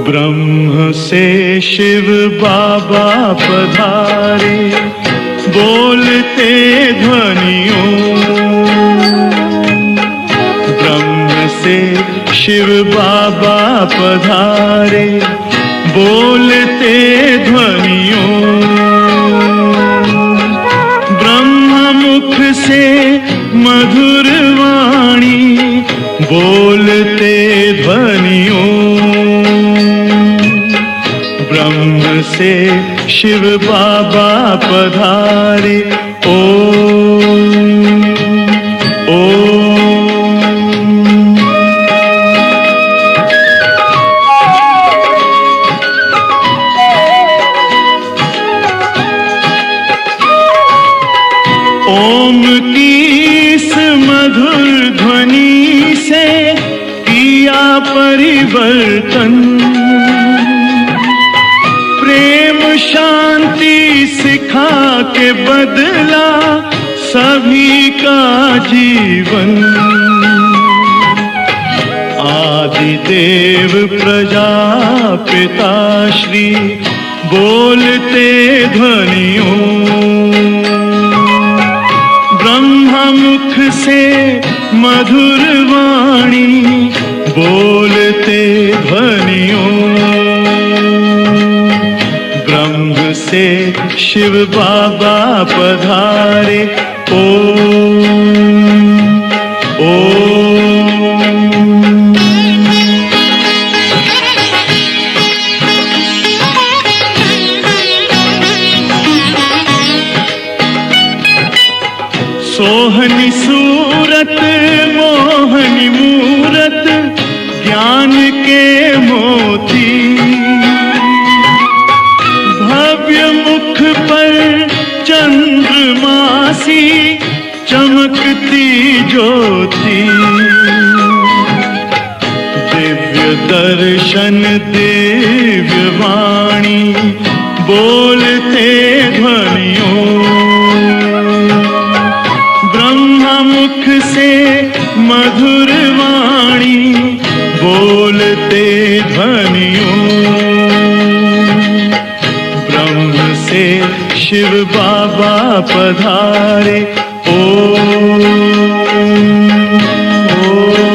ब्रह्म से शिव बाबा पधारे, बोलते ध्वनियों। ब्रह्म से शिव बाबा पधारे, बोलते ध्वनियों। ब्रह्म मुख से मधुर वाणी, बोलते ध्वनियों। ब्रह्म से शिव बाबा पधारे, ओम ओम। ओम की ध्वनि से किया परिवर्तन, प्रेम शांति सिखा के बदला सभी का जीवन। आदिदेव प्रजापिता श्री बोलते ध्वनियों, ब्रह्मा मुख से मधुर वाणी बोलते ध्वनियों। ब्रह्म से शिव बाबा पधारे, ओम ओम। सोहनी सूरत मोहनी मूरत ज्ञान के मोती, भव्य मुख पर चंद्रमासी चमकती ज्योति। दिव्य दर्शन दिव्य वाणी बोलते ध्वनियों, मुख से मधुर वाणी बोलते ध्वनियों। ब्रह्म से शिव बाबा पधारे, ओम ओम।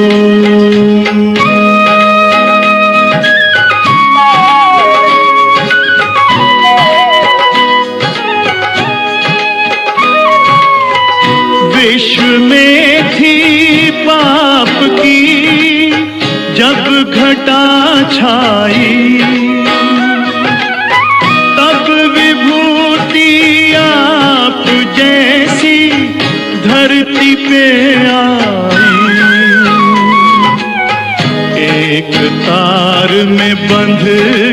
विश्व में थी पाप की जब घटा छाई, तब विभूति आप जैसी धरती पे आई। एक तार में बंध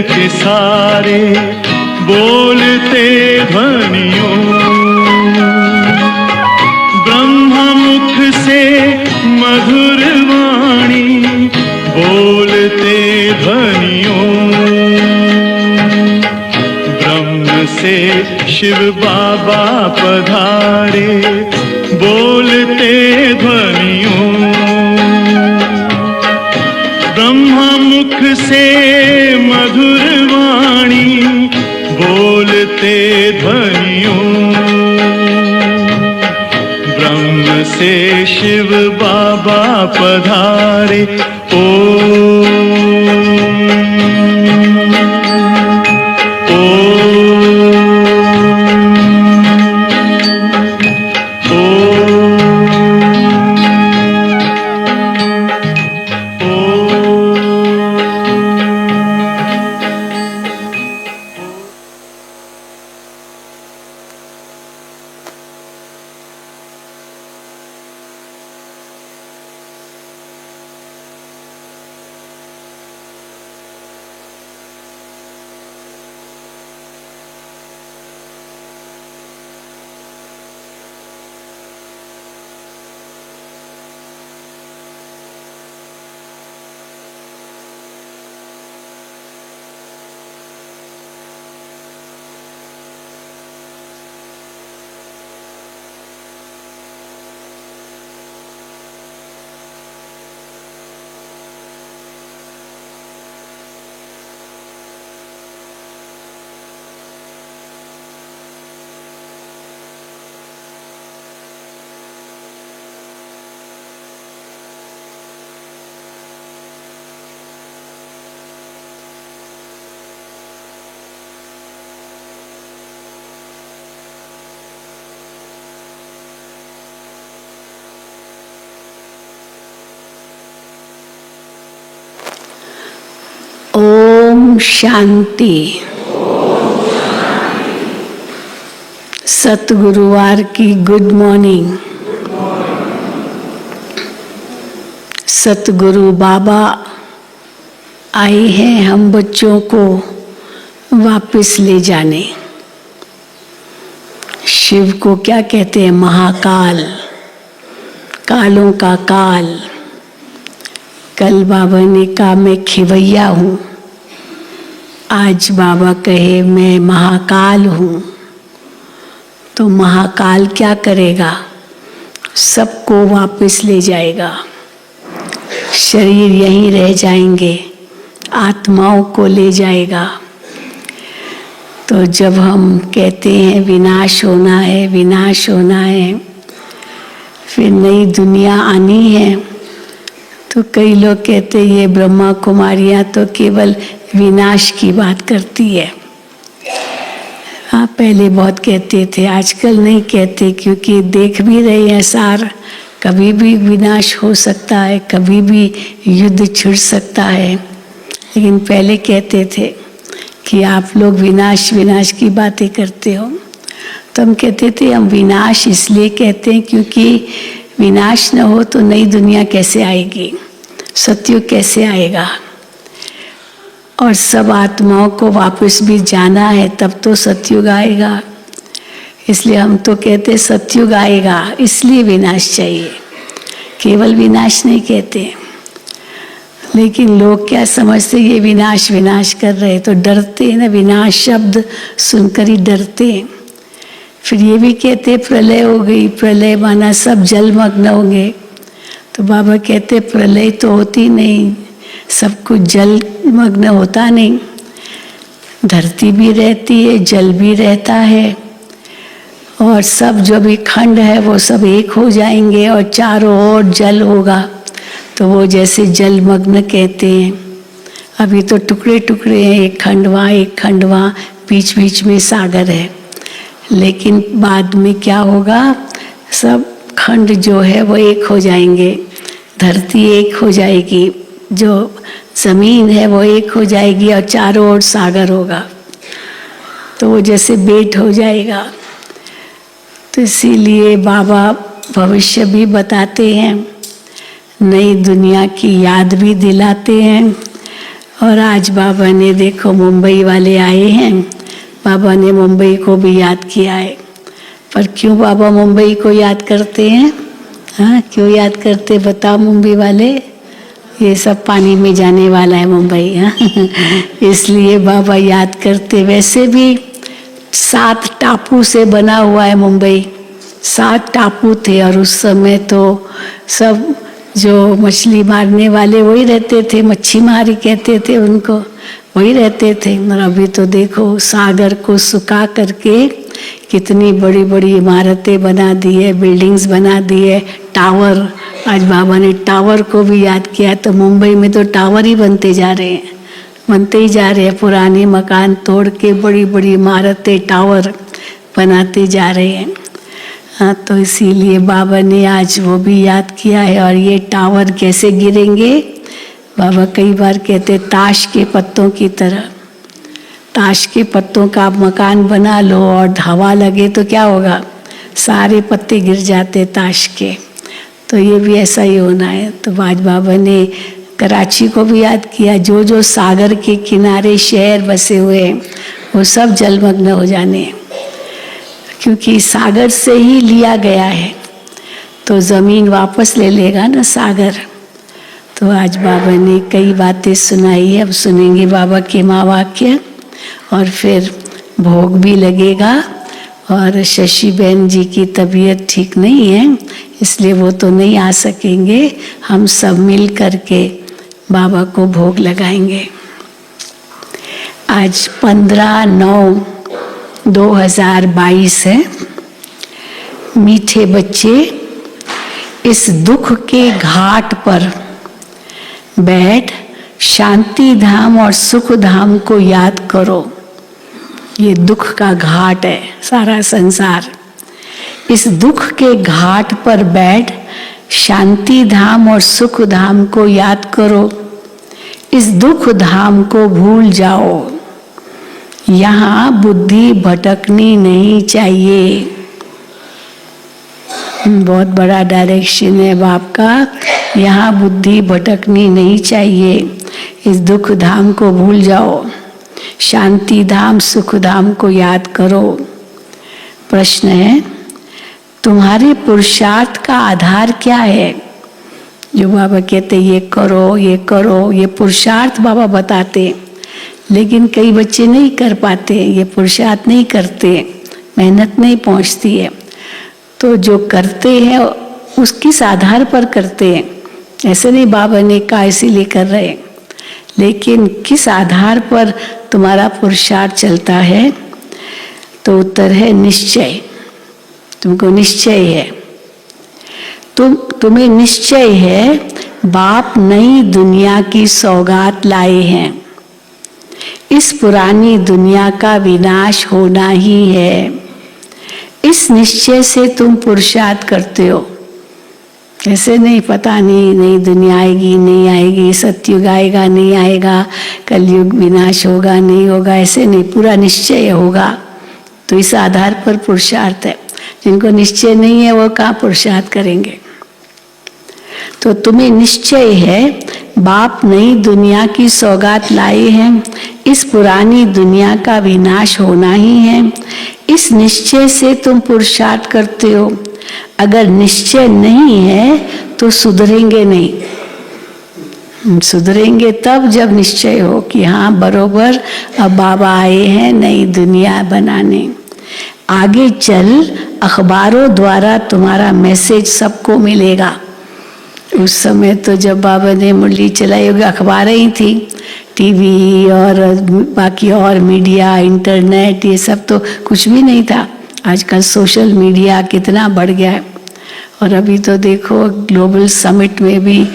के सारे बोलते ध्वनियों, मुख से मधुर वाणी बोलते ध्वनियों। ब्रह्म से शिव बाबा पधारे बोलते ध्वनियों। ब्रह्मा मुख से मधुर वाणी बोलते ध्वनियों। ब्रह्म से शिव बाबा पधारे, ओम शांति। सतगुरुवार की गुड मॉर्निंग। सतगुरु बाबा आए हैं हम बच्चों को वापस ले जाने। शिव को क्या कहते हैं? महाकाल। कालों का काल। कल बाबा ने कहा मैं खिवैया हूँ, आज बाबा कहे मैं महाकाल हूँ। तो महाकाल क्या करेगा? सबको वापस ले जाएगा, शरीर यहीं रह जाएंगे, आत्माओं को ले जाएगा। तो जब हम कहते हैं विनाश होना है, विनाश होना है, फिर नई दुनिया आनी है, तो कई लोग कहते हैं ये ब्रह्मा कुमारियाँ तो केवल विनाश की बात करती है। हाँ, पहले बहुत कहते थे, आजकल नहीं कहते, क्योंकि देख भी रहे हैं सार, कभी भी विनाश हो सकता है, कभी भी युद्ध छिड़ सकता है। लेकिन पहले कहते थे कि आप लोग विनाश विनाश की बातें करते हो। तो हम कहते थे हम विनाश इसलिए कहते हैं क्योंकि विनाश न हो तो नई दुनिया कैसे आएगी, सतयुग कैसे आएगा। और सब आत्माओं को वापस भी जाना है, तब तो सतयुग आएगा। इसलिए हम तो कहते सतयुग आएगा, इसलिए विनाश चाहिए, केवल विनाश नहीं कहते। लेकिन लोग क्या समझते, ये विनाश विनाश कर रहे, तो डरते हैं ना, विनाश शब्द सुनकर ही डरते हैं। फिर ये भी कहते प्रलय हो गई, प्रलय माना सब जलमग्न होंगे। तो बाबा कहते प्रलय तो होती नहीं, सब कुछ जलमग्न होता नहीं, धरती भी रहती है, जल भी रहता है, और सब जो भी खंड है वो सब एक हो जाएंगे और चारों ओर जल होगा। तो वो जैसे जलमग्न कहते हैं। अभी तो टुकड़े टुकड़े हैं, एक खंड वहाँ, एक खंड वहाँ, बीच बीच में सागर है। लेकिन बाद में क्या होगा, सब खंड जो है वो एक हो जाएंगे, धरती एक हो जाएगी, जो जमीन है वो एक हो जाएगी और चारों ओर सागर होगा। तो वो जैसे बेट हो जाएगा। तो इसीलिए बाबा भविष्य भी बताते हैं, नई दुनिया की याद भी दिलाते हैं। और आज बाबा ने देखो मुंबई वाले आए हैं, बाबा ने मुंबई को भी याद किया है। पर क्यों बाबा मुंबई को याद करते हैं? हाँ, क्यों याद करते बताओ मुंबई वाले? ये सब पानी में जाने वाला है मुंबई, हाँ इसलिए बाबा याद करते। वैसे भी 7 टापू से बना हुआ है मुंबई, 7 टापू थे, और उस समय तो सब जो मछली मारने वाले वही रहते थे, मच्छी मारी कहते थे उनको, वही रहते थे। और अभी तो देखो सागर को सुखा करके कितनी बड़ी बड़ी इमारतें बना दी है, बिल्डिंग्स बना दी है, टावर। आज बाबा ने टावर को भी याद किया। तो मुंबई में तो टावर ही बनते जा रहे हैं, बनते ही जा रहे हैं, पुराने मकान तोड़ के बड़ी बड़ी इमारतें, टावर बनाते जा रहे हैं। हाँ, तो इसीलिए बाबा ने आज वो भी याद किया है। और ये टावर कैसे गिरेंगे? बाबा कई बार कहते ताश के पत्तों की तरह। ताश के पत्तों का आप मकान बना लो और हवा लगे तो क्या होगा, सारे पत्ते गिर जाते ताश के। तो ये भी ऐसा ही होना है। तो आज बाबा ने कराची को भी याद किया, जो जो सागर के किनारे शहर बसे हुए हैं वो सब जलमग्न हो जाने, क्योंकि सागर से ही लिया गया है। तो ज़मीन वापस ले लेगा ना सागर। तो आज बाबा ने कई बातें सुनाई है, अब सुनेंगे बाबा के महावाक्य, और फिर भोग भी लगेगा। और शशि बहन जी की तबीयत ठीक नहीं है, इसलिए वो तो नहीं आ सकेंगे, हम सब मिल करके बाबा को भोग लगाएंगे। आज 15/9/2022 है। मीठे बच्चे, इस दुख के घाट पर बैठ शांति धाम और सुख धाम को याद करो। ये दुख का घाट है सारा संसार। इस दुख के घाट पर बैठ शांति धाम और सुख धाम को याद करो। इस दुख धाम को भूल जाओ, यहाँ बुद्धि भटकनी नहीं चाहिए। बहुत बड़ा डायरेक्शन है बाप का, यहाँ बुद्धि भटकनी नहीं चाहिए। इस दुख धाम को भूल जाओ, शांति धाम सुख धाम को याद करो। प्रश्न है, तुम्हारे पुरुषार्थ का आधार क्या है? जो बाबा कहते ये करो, ये करो, ये पुरुषार्थ बाबा बताते, लेकिन कई बच्चे नहीं कर पाते, ये पुरुषार्थ नहीं करते, मेहनत नहीं पहुंचती है। तो जो करते हैं उस किस आधार पर करते हैं? ऐसे नहीं बाबा ने कहा इसीलिए कर रहे, लेकिन किस आधार पर तुम्हारा पुरुषार्थ चलता है? तो उत्तर है निश्चय। तुमको निश्चय है, तुम्हें निश्चय है बाप नई दुनिया की सौगात लाए हैं, इस पुरानी दुनिया का विनाश होना ही है। इस निश्चय से तुम पुरुषार्थ करते हो। ऐसे नहीं पता नहीं नई दुनिया आएगी नहीं आएगी, सतयुग आएगा नहीं आएगा, कलयुग विनाश होगा नहीं होगा, ऐसे नहीं, पूरा निश्चय होगा। तो इस आधार पर पुरुषार्थ है। जिनको निश्चय नहीं है वो कहाँ पुरुषार्थ करेंगे? तो तुम्हें निश्चय है बाप नई दुनिया की सौगात लाए हैं, इस पुरानी दुनिया का विनाश होना ही है। इस निश्चय से तुम पुरुषार्थ करते हो। अगर निश्चय नहीं है तो सुधरेंगे नहीं। सुधरेंगे तब जब निश्चय हो कि हाँ बरोबर अब बाबा आए हैं नई दुनिया बनाने। आगे चल अखबारों द्वारा तुम्हारा मैसेज सबको मिलेगा। उस समय तो जब बाबा ने मुरली चलाई होगी अखबारें ही थी, टीवी और बाकी और मीडिया, इंटरनेट, ये सब तो कुछ भी नहीं था। आजकल सोशल मीडिया कितना बढ़ गया है। और अभी तो देखो ग्लोबल समिट में भी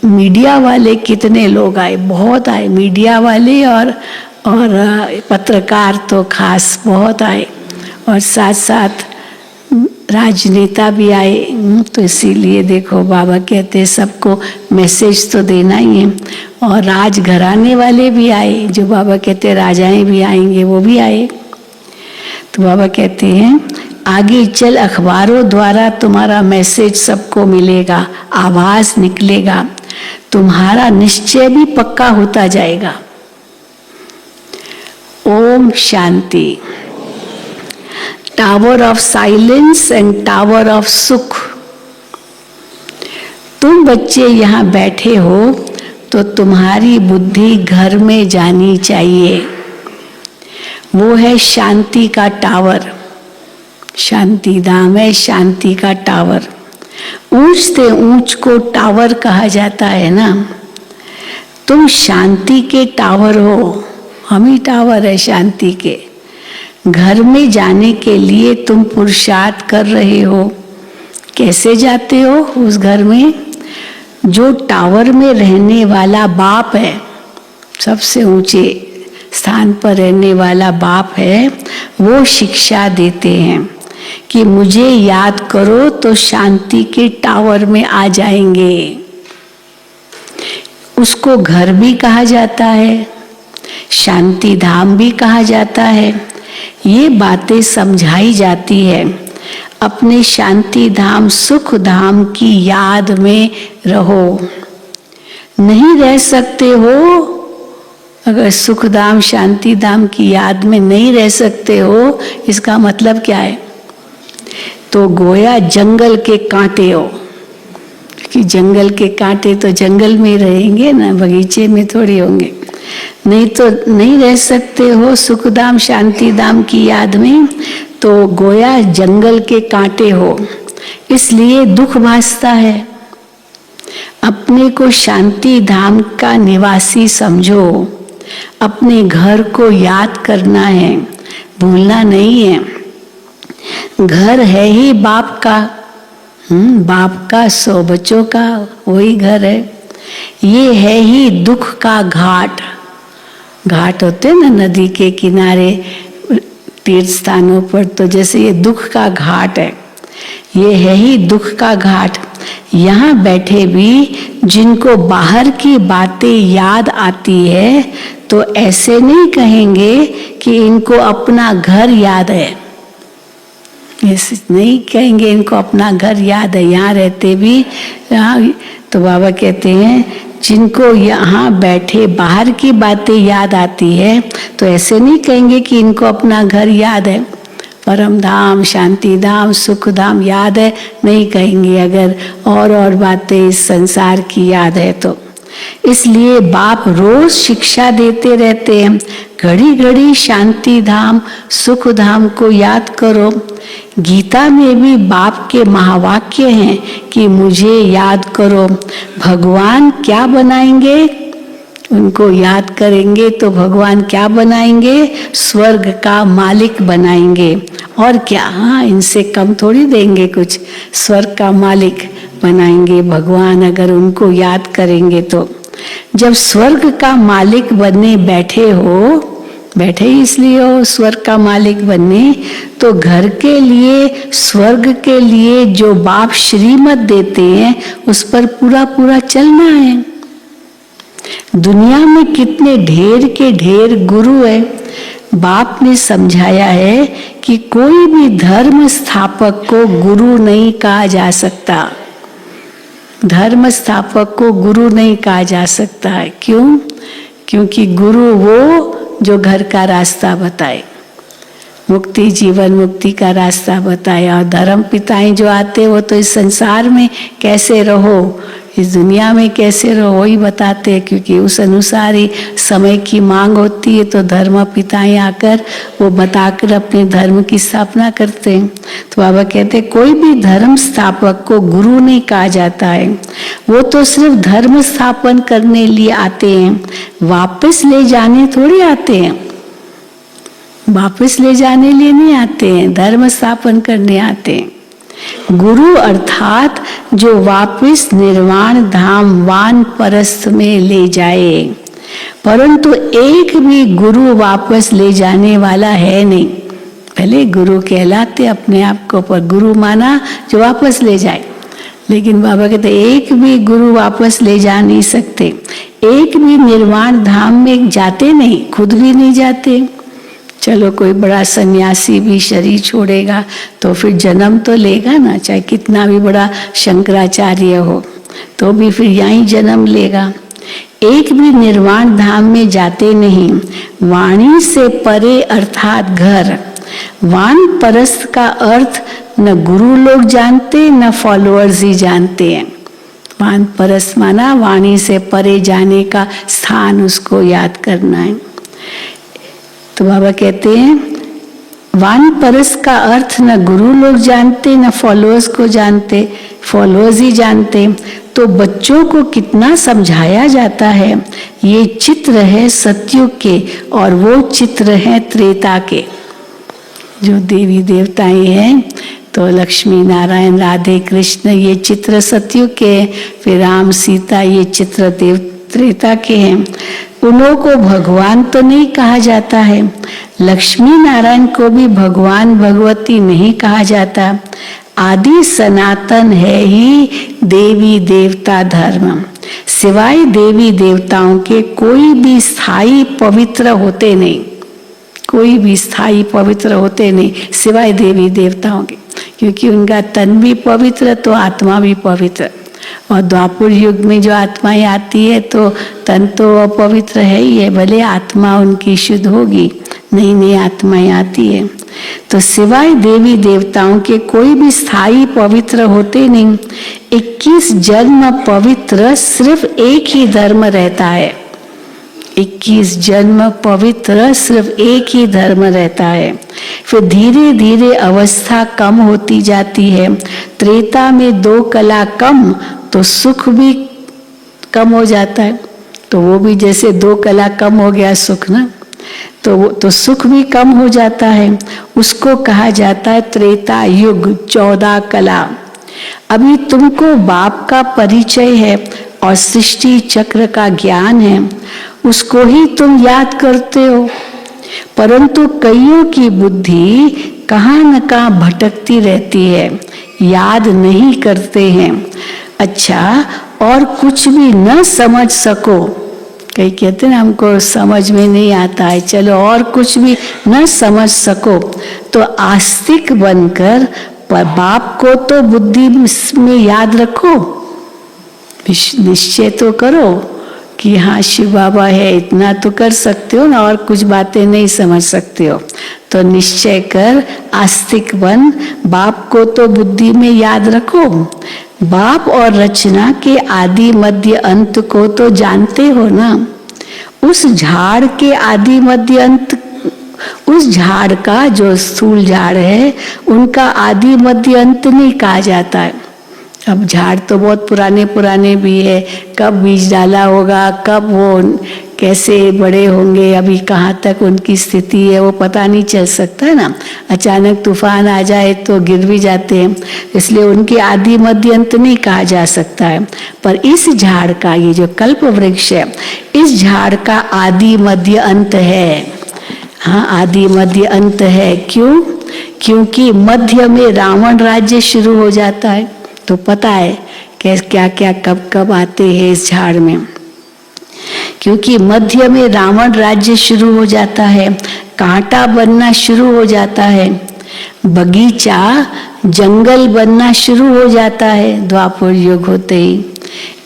मीडिया वाले कितने लोग आए, बहुत आए मीडिया वाले, और पत्रकार तो खास बहुत आए, और साथ साथ राजनेता भी आए। तो इसीलिए देखो बाबा कहते हैं सबको मैसेज तो देना ही है। और राजघराने वाले भी आए, जो बाबा कहते हैं राजाएं भी आएंगे, वो भी आए। तो बाबा कहते हैं आगे चल अखबारों द्वारा तुम्हारा मैसेज सबको मिलेगा, आवाज निकलेगा, तुम्हारा निश्चय भी पक्का होता जाएगा। Om Shanti. Tower of silence and tower of सुख। तुम बच्चे यहाँ बैठे हो तो तुम्हारी बुद्धि घर में जानी चाहिए। वो है शांति का टावर। शांति धाम है, शांति का टावर। ऊंच से ऊंच को टावर कहा जाता है ना। तुम शांति के टावर हो, हम ही टावर है शांति के। घर में जाने के लिए तुम पुरुषार्थ कर रहे हो। कैसे जाते हो उस घर में? जो टावर में रहने वाला बाप है, सबसे ऊंचे स्थान पर रहने वाला बाप है, वो शिक्षा देते हैं कि मुझे याद करो तो शांति के टावर में आ जाएंगे। उसको घर भी कहा जाता है, शांति धाम भी कहा जाता है। ये बातें समझाई जाती है। अपने शांति धाम सुख धाम की याद में रहो। नहीं रह सकते हो अगर सुख धाम शांति धाम की याद में नहीं रह सकते हो, इसका मतलब क्या है? तो गोया जंगल के कांटे हो। कि जंगल के कांटे तो जंगल में ही रहेंगे ना, बगीचे में थोड़ी होंगे। नहीं तो नहीं रह सकते हो सुख धाम शांति धाम की याद में, तो गोया जंगल के कांटे हो, इसलिए दुख भासता है। अपने को शांति धाम का निवासी समझो। अपने घर को याद करना है, भूलना नहीं है। घर है ही बाप का, बाप का 100 बच्चों का वही घर है। ये है ही दुख का घाट। घाट होते ना नदी के किनारे तीर्थ स्थानों पर, तो जैसे ये दुख का घाट है। ये है ही दुख का घाट। यहाँ बैठे भी जिनको बाहर की बातें याद आती है, तो ऐसे नहीं कहेंगे कि इनको अपना घर याद है। ऐसे नहीं कहेंगे इनको अपना घर याद है, यहाँ रहते भी। तो बाबा कहते हैं जिनको यहाँ बैठे बाहर की बातें याद आती है, तो ऐसे नहीं कहेंगे कि इनको अपना घर याद है। परम धाम, शांति धाम, सुख धाम याद है नहीं कहेंगे अगर और बातें इस संसार की याद है तो। इसलिए बाप रोज शिक्षा देते रहते हैं, घड़ी घड़ी शांति धाम, सुख धाम को याद करो। गीता में भी बाप के महावाक्य हैं कि मुझे याद करो। भगवान क्या बनाएंगे? उनको याद करेंगे तो भगवान क्या बनाएंगे? स्वर्ग का मालिक बनाएंगे। और क्या, हाँ, इनसे कम थोड़ी देंगे कुछ। स्वर्ग का मालिक बनाएंगे भगवान अगर उनको याद करेंगे तो। जब स्वर्ग का मालिक बनने बैठे हो, बैठे ही इसलिए हो स्वर्ग का मालिक बनने, तो घर के लिए, स्वर्ग के लिए जो बाप श्रीमत देते हैं उस पर पूरा पूरा चलना है। दुनिया में कितने ढेर के ढेर गुरु है। बाप ने समझाया है कि कोई भी धर्म स्थापक को गुरु नहीं कहा जा सकता। धर्म स्थापक को गुरु नहीं कहा जा सकता है। क्यों? क्योंकि गुरु वो जो घर का रास्ता बताए, मुक्ति, जीवन मुक्ति का रास्ता बताए। और धर्म पिताएं जो आते वो तो इस संसार में कैसे रहो, इस दुनिया में कैसे रहो ही बताते हैं, क्योंकि उस अनुसार ही समय की मांग होती है। तो धर्म पिताएं आकर वो बताकर अपने धर्म की स्थापना करते हैं। तो बाबा कहते हैं कोई भी धर्म स्थापक को गुरु नहीं कहा जाता है। वो तो सिर्फ धर्म स्थापन करने लिए आते हैं, वापस ले जाने थोड़ी आते हैं। वापस ले जाने लिए नहीं आते हैं, धर्म स्थापन करने आते हैं। गुरु अर्थात जो वापस निर्वाण धाम वानप्रस्थ में ले जाए। परंतु एक भी गुरु वापस ले जाने वाला है नहीं। पहले गुरु कहलाते अपने आप को, पर गुरु माना जो वापस ले जाए। लेकिन बाबा कहते एक भी गुरु वापस ले जा नहीं सकते। एक भी निर्वाण धाम में जाते नहीं, खुद भी नहीं जाते। चलो कोई बड़ा सन्यासी भी शरीर छोड़ेगा तो फिर जन्म तो लेगा ना, चाहे कितना भी बड़ा शंकराचार्य हो तो भी फिर यहीं जन्म लेगा। एक भी निर्वाण धाम में जाते नहीं। वाणी से परे अर्थात घर। वानप्रस्थ का अर्थ न गुरु लोग जानते न फॉलोअर्स ही जानते हैं। वानप्रस्थ माना वाणी से परे जाने का स्थान, उसको याद करना है। तो बाबा कहते हैं वानप्रस्थ का अर्थ न गुरु लोग जानते न फॉलोअर्स को जानते, फॉलोअर्स ही जानते। तो बच्चों को कितना समझाया जाता है। ये चित्र है सतयुग के और वो चित्र है त्रेता के। जो देवी देवताएं हैं तो लक्ष्मी नारायण राधे कृष्ण, ये चित्र सतयुग के। फिर राम सीता, ये चित्र त्रेता के हैं। उन्हों को भगवान तो नहीं कहा जाता है। लक्ष्मी नारायण को भी भगवान भगवती नहीं कहा जाता। आदि सनातन है ही देवी देवता धर्म। सिवाय देवी देवताओं के कोई भी स्थायी पवित्र होते नहीं। कोई भी स्थायी पवित्र होते नहीं सिवाय देवी देवताओं के, क्योंकि उनका तन भी पवित्र तो आत्मा भी पवित्र। और द्वापर युग में जो आत्माएं आती है तो तन तो अपवित्र है ही है, भले आत्मा उनकी शुद्ध होगी, नई नई आत्माएं आती है। तो सिवाय देवी देवताओं के कोई भी स्थायी पवित्र होते नहीं। 21 जन्म पवित्र सिर्फ एक ही धर्म रहता है। 21 जन्म पवित्र सिर्फ एक ही धर्म रहता है। फिर धीरे धीरे अवस्था कम होती जाती है। त्रेता में 2 कला कम तो सुख भी कम हो जाता है। तो वो भी जैसे 2 कला कम हो गया सुख ना, तो सुख भी कम हो जाता है। उसको कहा जाता है त्रेता युग 14 कला। अभी तुमको बाप का परिचय है और सृष्टि चक्र का ज्ञान है, उसको ही तुम याद करते हो। परंतु कईयों की बुद्धि कहाँ न कहाँ भटकती रहती है, याद नहीं करते हैं। अच्छा, और कुछ भी न समझ सको, कई कहते हैं हमको समझ में नहीं आता है, चलो और कुछ भी न समझ सको तो आस्तिक बनकर बाप को तो बुद्धि में याद रखो, निश्चय तो करो कि हाँ शिव बाबा है, इतना तो कर सकते हो ना, और कुछ बातें नहीं समझ सकते हो तो निश्चय कर, आस्तिक बन, बाप को तो बुद्धि में याद रखो, बाप और रचना के आदि मध्य अंत को तो जानते हो ना। उस झाड़ के आदि मध्य अंत, उस झाड़ का जो स्थूल झाड़ है उनका आदि मध्य अंत नहीं कहा जाता है। अब झाड़ तो बहुत पुराने पुराने भी है, कब बीज डाला होगा, कब वो कैसे बड़े होंगे, अभी कहाँ तक उनकी स्थिति है वो पता नहीं चल सकता है ना। अचानक तूफान आ जाए तो गिर भी जाते हैं, इसलिए उनके आदि मध्य अंत नहीं कहा जा सकता है। पर इस झाड़ का, ये जो कल्प वृक्ष है, इस झाड़ का आदि मध्य अंत है। हाँ, आदि मध्य अंत है। क्यों? क्योंकि मध्य में रावण राज्य शुरू हो जाता है, तो पता है कि क्या क्या कब कब आते हैं इस झाड़ में। क्योंकि मध्य में रावण राज्य शुरू हो जाता है, कांटा बनना शुरू हो जाता है, बगीचा जंगल बनना शुरू हो जाता है द्वापर युग होते ही।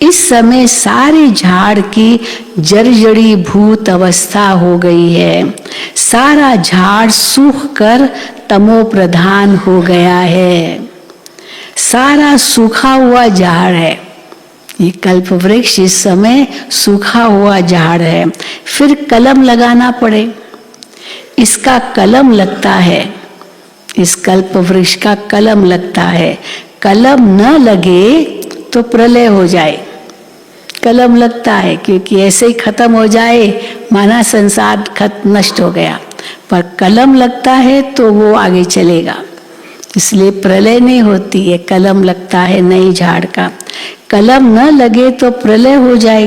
इस समय सारे झाड़ की जर्जरी भूत अवस्था हो गई है, सारा झाड़ सूख कर तमो प्रधान हो गया है, सारा सूखा हुआ झाड़ है। ये कल्प वृक्ष इस समय सूखा हुआ झाड़ है। फिर कलम लगाना पड़े, इसका कलम लगता है, इस कल्प वृक्ष का कलम लगता है। कलम न लगे तो प्रलय हो जाए, कलम लगता है क्योंकि ऐसे ही खत्म हो जाए माना संसार नष्ट हो गया, पर कलम लगता है तो वो आगे चलेगा, इसलिए प्रलय नहीं होती है, कलम लगता है नई झाड़ का। कलम न लगे तो प्रलय हो जाए,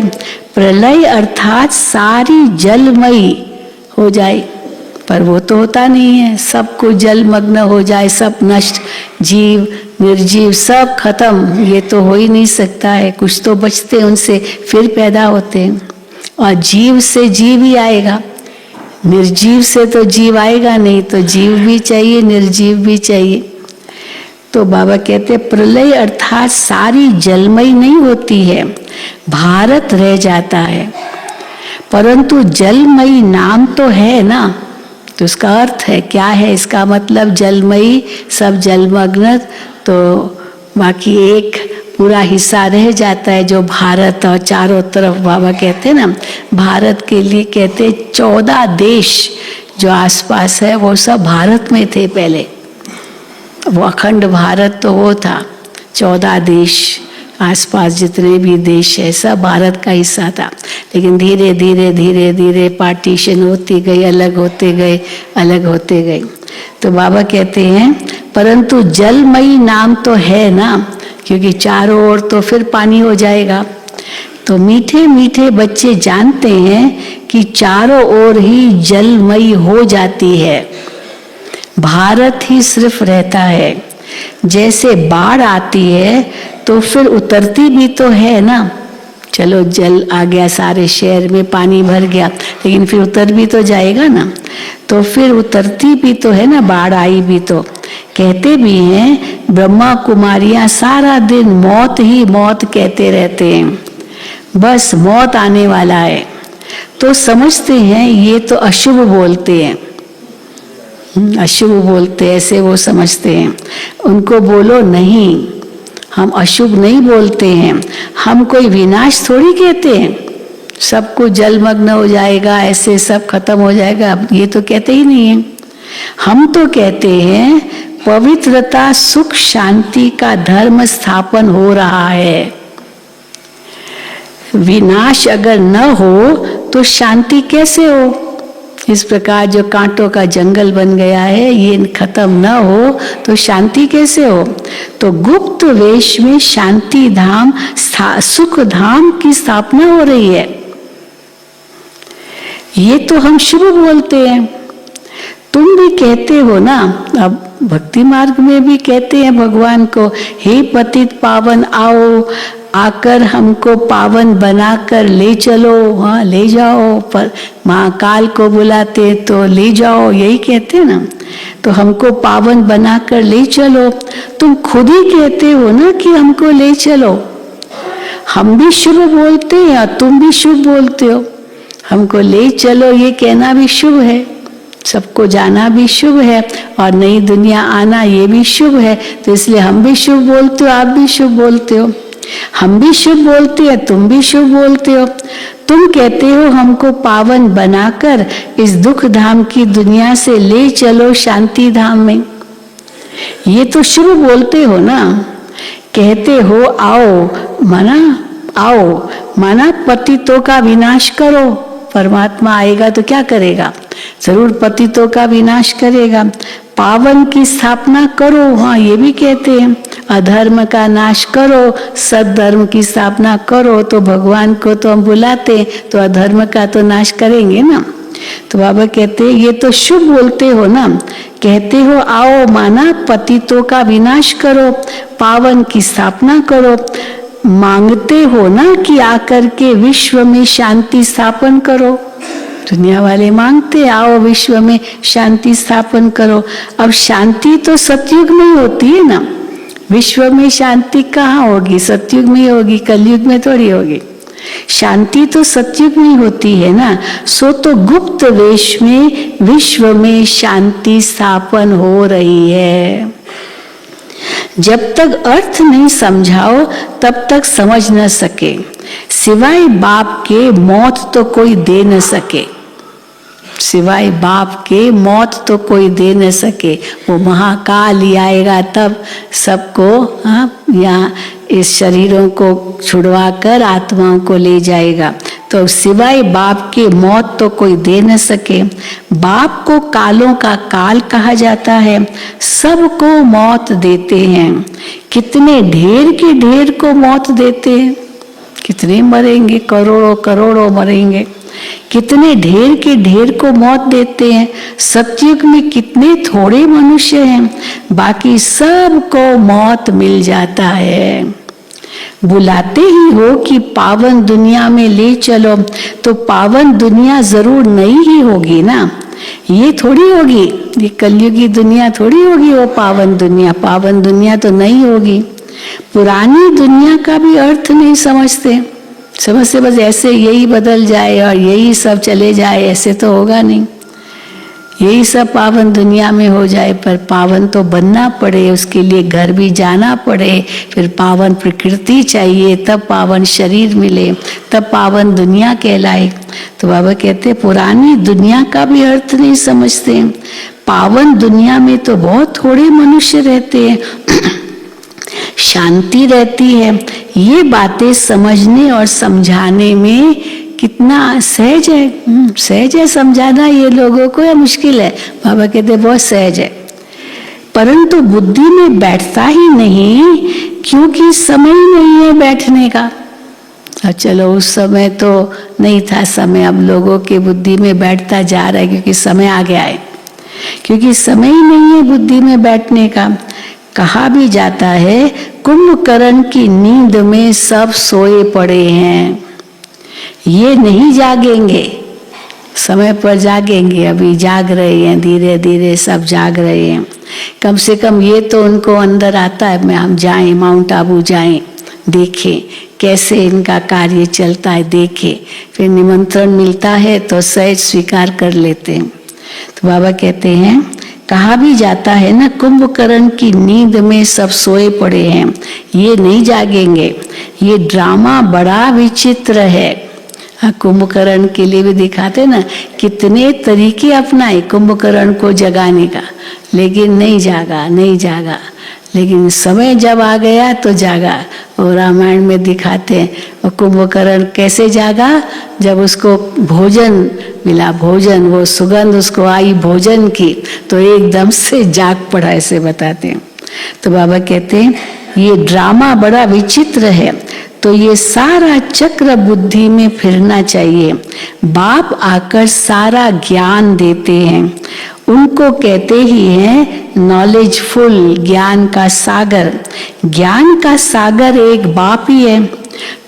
प्रलय अर्थात सारी जलमयी हो जाए, पर वो तो होता नहीं है, सबको जलमग्न हो जाए, सब नष्ट, जीव निर्जीव सब खत्म, ये तो हो ही नहीं सकता है। कुछ तो बचते हैं, उनसे फिर पैदा होते हैं, और जीव से जीव ही आएगा, निर्जीव से तो जीव आएगा नहीं, तो जीव भी चाहिए निर्जीव भी चाहिए। तो बाबा कहते प्रलय अर्थात सारी जलमयी नहीं होती है, भारत रह जाता है, परंतु जलमयी नाम तो है ना, तो उसका अर्थ है क्या है, इसका मतलब जलमयी सब जलमग्न, तो बाकी एक पूरा हिस्सा रह जाता है जो भारत, और चारों तरफ बाबा कहते हैं ना, भारत के लिए कहते 14 देश जो आसपास है वो सब भारत में थे पहले, वो अखंड भारत तो वो था, 14 देश आसपास जितने भी देश है सब भारत का हिस्सा था। लेकिन धीरे धीरे धीरे धीरे पार्टीशन होती गई, अलग होते गए, अलग होते गए। तो बाबा कहते हैं परंतु जलमयी नाम तो है ना, क्योंकि चारों ओर तो फिर पानी हो जाएगा। तो मीठे मीठे बच्चे जानते हैं कि चारों ओर ही जलमयी हो जाती है, भारत ही सिर्फ रहता है। जैसे बाढ़ आती है तो फिर उतरती भी तो है ना, चलो जल आ गया सारे शहर में, पानी भर गया, लेकिन फिर उतर भी तो जाएगा ना, तो फिर उतरती भी तो है ना, बाढ़ आई भी तो। कहते भी हैं ब्रह्मा कुमारियां सारा दिन मौत ही मौत कहते रहते हैं, बस मौत आने वाला है, तो समझते हैं ये तो अशुभ बोलते हैं, अशुभ बोलते ऐसे वो समझते हैं। उनको बोलो नहीं, हम अशुभ नहीं बोलते हैं, हम कोई विनाश थोड़ी कहते हैं, सबको जलमग्न हो जाएगा, ऐसे सब खत्म हो जाएगा, ये तो कहते ही नहीं है। हम तो कहते हैं पवित्रता सुख शांति का धर्म स्थापन हो रहा है। विनाश अगर न हो तो शांति कैसे हो? इस प्रकार जो कांटों का जंगल बन गया है, ये खत्म न हो तो शांति कैसे हो? तो गुप्त वेश में शांति धाम, सुख धाम की स्थापना हो रही है, ये तो हम शुभ बोलते हैं। तुम भी कहते हो ना, अब भक्ति मार्ग में भी कहते हैं भगवान को, हे पतित पावन आओ, आकर हमको पावन बनाकर ले चलो, हाँ ले जाओ, पर महाकाल को बुलाते तो ले जाओ, यही कहते हैं ना। तो हमको पावन बनाकर ले चलो, तुम खुद ही कहते हो ना कि हमको ले चलो। हम भी शुभ बोलते हैं और तुम भी शुभ बोलते हो। हमको ले चलो ये कहना भी शुभ है, सबको जाना भी शुभ है, और नई दुनिया आना ये भी शुभ है। तो इसलिए हम भी शुभ बोलते हो, आप भी शुभ बोलते हो। हम भी शुभ बोलते हैं, तुम भी शुभ बोलते हो। तुम कहते हो हमको पावन बनाकर इस दुख धाम की दुनिया से ले चलो शांति धाम में। ये तो शुभ बोलते हो ना। कहते हो आओ माना पतितों का विनाश करो। परमात्मा आएगा तो क्या करेगा? जरूर पतितों का विनाश करेगा। पावन की स्थापना करो, हाँ ये भी कहते हैं। अधर्म का नाश करो, सद्धर्म की स्थापना करो। तो भगवान को तो हम बुलाते हैं, तो अधर्म का तो नाश करेंगे ना। तो बाबा कहते हैं ये तो शुभ बोलते हो ना। कहते हो आओ माना पतितों का विनाश करो, पावन की स्थापना करो। मांगते हो ना कि आकर के विश्व में शांति स्थापन करो। दुनिया वाले मांगते आओ विश्व में शांति स्थापन करो। अब शांति तो सतयुग में ही होती है ना। विश्व में शांति कहाँ होगी? सतयुग में ही होगी, कलयुग में थोड़ी होगी। शांति तो सतयुग में होती है ना। सो तो गुप्त वेश में विश्व में शांति स्थापन हो रही है। जब तक अर्थ नहीं समझाओ तब तक समझ न सके। सिवाय बाप के मौत तो कोई दे न सके। सिवाय बाप के मौत तो कोई दे न सके। वो महाकाल ही आएगा तब सबको यहाँ इस शरीरों को छुड़वा कर आत्माओं को ले जाएगा। तो सिवाय बाप के मौत तो कोई दे न सके। बाप को कालों का काल कहा जाता है, सबको मौत देते हैं। कितने ढेर के ढेर को मौत देते हैं। कितने मरेंगे? करोड़ों करोड़ों मरेंगे। कितने ढेर के ढेर को मौत देते हैं। सतयुग में कितने थोड़े मनुष्य हैं, बाकी सबको मौत मिल जाता है। बुलाते ही हो कि पावन दुनिया में ले चलो, तो पावन दुनिया जरूर नई ही होगी ना। ये थोड़ी होगी, ये कलयुगी दुनिया थोड़ी होगी वो पावन दुनिया। पावन दुनिया तो नई होगी। पुरानी दुनिया का भी अर्थ नहीं समझते। समझते बस ऐसे यही बदल जाए और यही सब चले जाए, ऐसे तो होगा नहीं। यही सब पावन दुनिया में हो जाए, पर पावन तो बनना पड़े, उसके लिए घर भी जाना पड़े, फिर पावन प्रकृति चाहिए, तब पावन शरीर मिले, तब पावन दुनिया कहलाए। तो बाबा कहते पुरानी दुनिया का भी अर्थ नहीं समझते। पावन दुनिया में तो बहुत थोड़े मनुष्य रहते हैं, शांति रहती है। ये बातें समझने और समझाने में कितना सहज है। सहज है समझाना ये लोगों को, या मुश्किल है? बाबा कहते बहुत सहज है, परंतु बुद्धि में बैठता ही नहीं, क्योंकि समय नहीं है बैठने का। और चलो उस समय तो नहीं था समय, अब लोगों के बुद्धि में बैठता जा रहा है, क्योंकि समय आ गया है। क्योंकि समय ही नहीं है बुद्धि में बैठने का। कहा भी जाता है कुंभकर्ण की नींद में सब सोए पड़े हैं, ये नहीं जागेंगे। समय पर जागेंगे, अभी जाग रहे हैं, धीरे धीरे सब जाग रहे हैं। कम से कम ये तो उनको अंदर आता है, मैं हम जाएं, माउंट आबू जाएं, देखें कैसे इनका कार्य चलता है, देखें। फिर निमंत्रण मिलता है तो सहज स्वीकार कर लेते हैं। तो बाबा कहते हैं कहा भी जाता है ना, कुंभकर्ण की नींद में सब सोए पड़े हैं, ये नहीं जागेंगे। ये ड्रामा बड़ा विचित्र है। कुंभकर्ण के लिए भी दिखाते ना, कितने तरीके अपनाए कुंभकर्ण को जगाने का, लेकिन नहीं जागा। लेकिन समय जब आ गया तो जागा। और रामायण में दिखाते हैं और कुंभकर्ण कैसे जागा, जब उसको भोजन मिला, भोजन, वो सुगंध उसको आई भोजन की, तो एकदम से जाग पड़ा, ऐसे बताते हैं। तो बाबा कहते हैं ये ड्रामा बड़ा विचित्र है। तो ये सारा चक्र बुद्धि में फिरना चाहिए। बाप आकर सारा ज्ञान देते हैं, उनको कहते ही हैं नॉलेजफुल, ज्ञान का सागर। ज्ञान का सागर एक बाप ही है।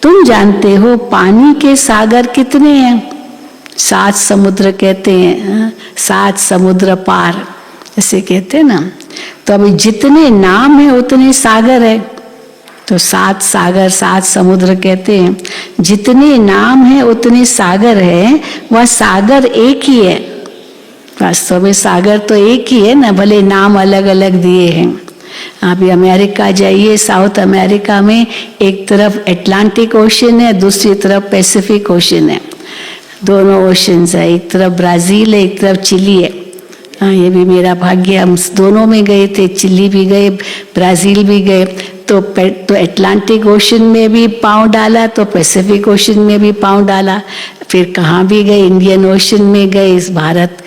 तुम जानते हो पानी के सागर कितने हैं? 7 समुद्र कहते हैं, 7 समुद्र पार ऐसे कहते हैं ना। तो अभी जितने नाम है उतने सागर है। तो 7 सागर 7 समुद्र कहते हैं। जितने नाम है उतने सागर है, वह सागर एक ही है। वास्तव में सागर तो एक ही है ना, भले नाम अलग अलग दिए हैं। आप अमेरिका जाइए, साउथ अमेरिका में एक तरफ अटलांटिक ओशन है, दूसरी तरफ पैसिफिक ओशन है। दोनों ओशंस है, एक तरफ ब्राजील है, एक तरफ चिली है। हाँ, ये भी मेरा भाग्य, हम दोनों में गए थे, चिली भी गए, ब्राजील भी गए। तो अटलांटिक ओशन में भी पाँव डाला, तो पैसिफिक ओशन में भी पाँव डाला। फिर कहाँ भी गए, इंडियन ओशन में गए, इस भारत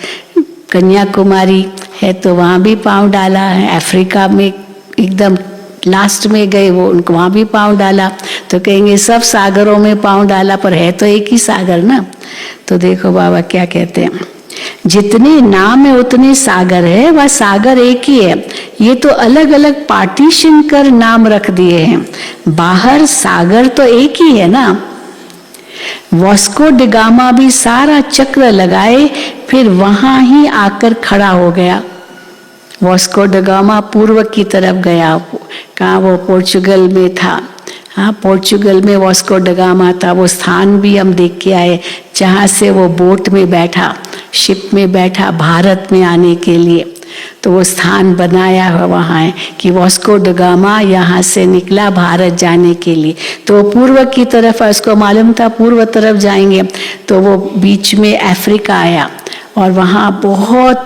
कन्याकुमारी है तो वहाँ भी पाँव डाला है। अफ्रीका में एकदम लास्ट में गए, वो उनको वहाँ भी पाँव डाला। तो कहेंगे सब सागरों में पाँव डाला, पर है तो एक ही सागर ना। तो देखो बाबा क्या कहते हैं, जितने नाम है उतने सागर है, वह सागर एक ही है। ये तो अलग अलग पार्टीशन कर नाम रख दिए हैं, बाहर सागर तो एक ही है ना। वास्को ड गामा भी सारा चक्र लगाए, फिर वहां ही आकर खड़ा हो गया। वास्को ड गामा पूर्व की तरफ गया, कहाँ वो पोर्चुगल में था। हाँ, पोर्चुगल में वास्को ड गामा था। वो स्थान भी हम देख के आए जहाँ से वो बोट में बैठा, शिप में बैठा भारत में आने के लिए। तो वो स्थान बनाया हुआ वहाँ है कि वास्को ड गामा यहाँ से निकला भारत जाने के लिए। तो पूर्व की तरफ, उसको मालूम था पूर्व तरफ जाएंगे, तो वो बीच में अफ्रीका आया और वहाँ बहुत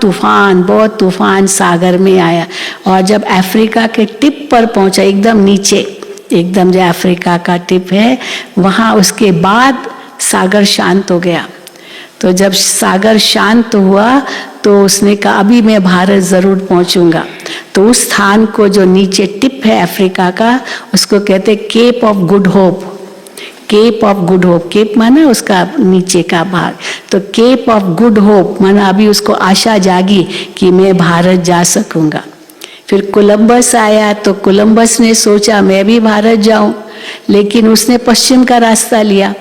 तूफान सागर में आया। और जब अफ्रीका के टिप पर पहुँचा, एकदम नीचे, एकदम जो अफ्रीका का टिप है वहाँ, उसके बाद सागर शांत हो गया। तो जब सागर शांत हुआ तो उसने कहा अभी मैं भारत जरूर पहुंचूंगा। तो उस स्थान को जो नीचे टिप है अफ्रीका का, उसको कहते Cape of Good Hope. Cape of Good Hope, Cape माना उसका नीचे का भाग, तो केप ऑफ गुड होप माना अभी उसको आशा जागी कि मैं भारत जा सकूंगा। फिर कोलंबस आया, तो कोलंबस ने सोचा मैं भी भारत जाऊं, लेकिन उसने पश्चिम का रास्ता लिया,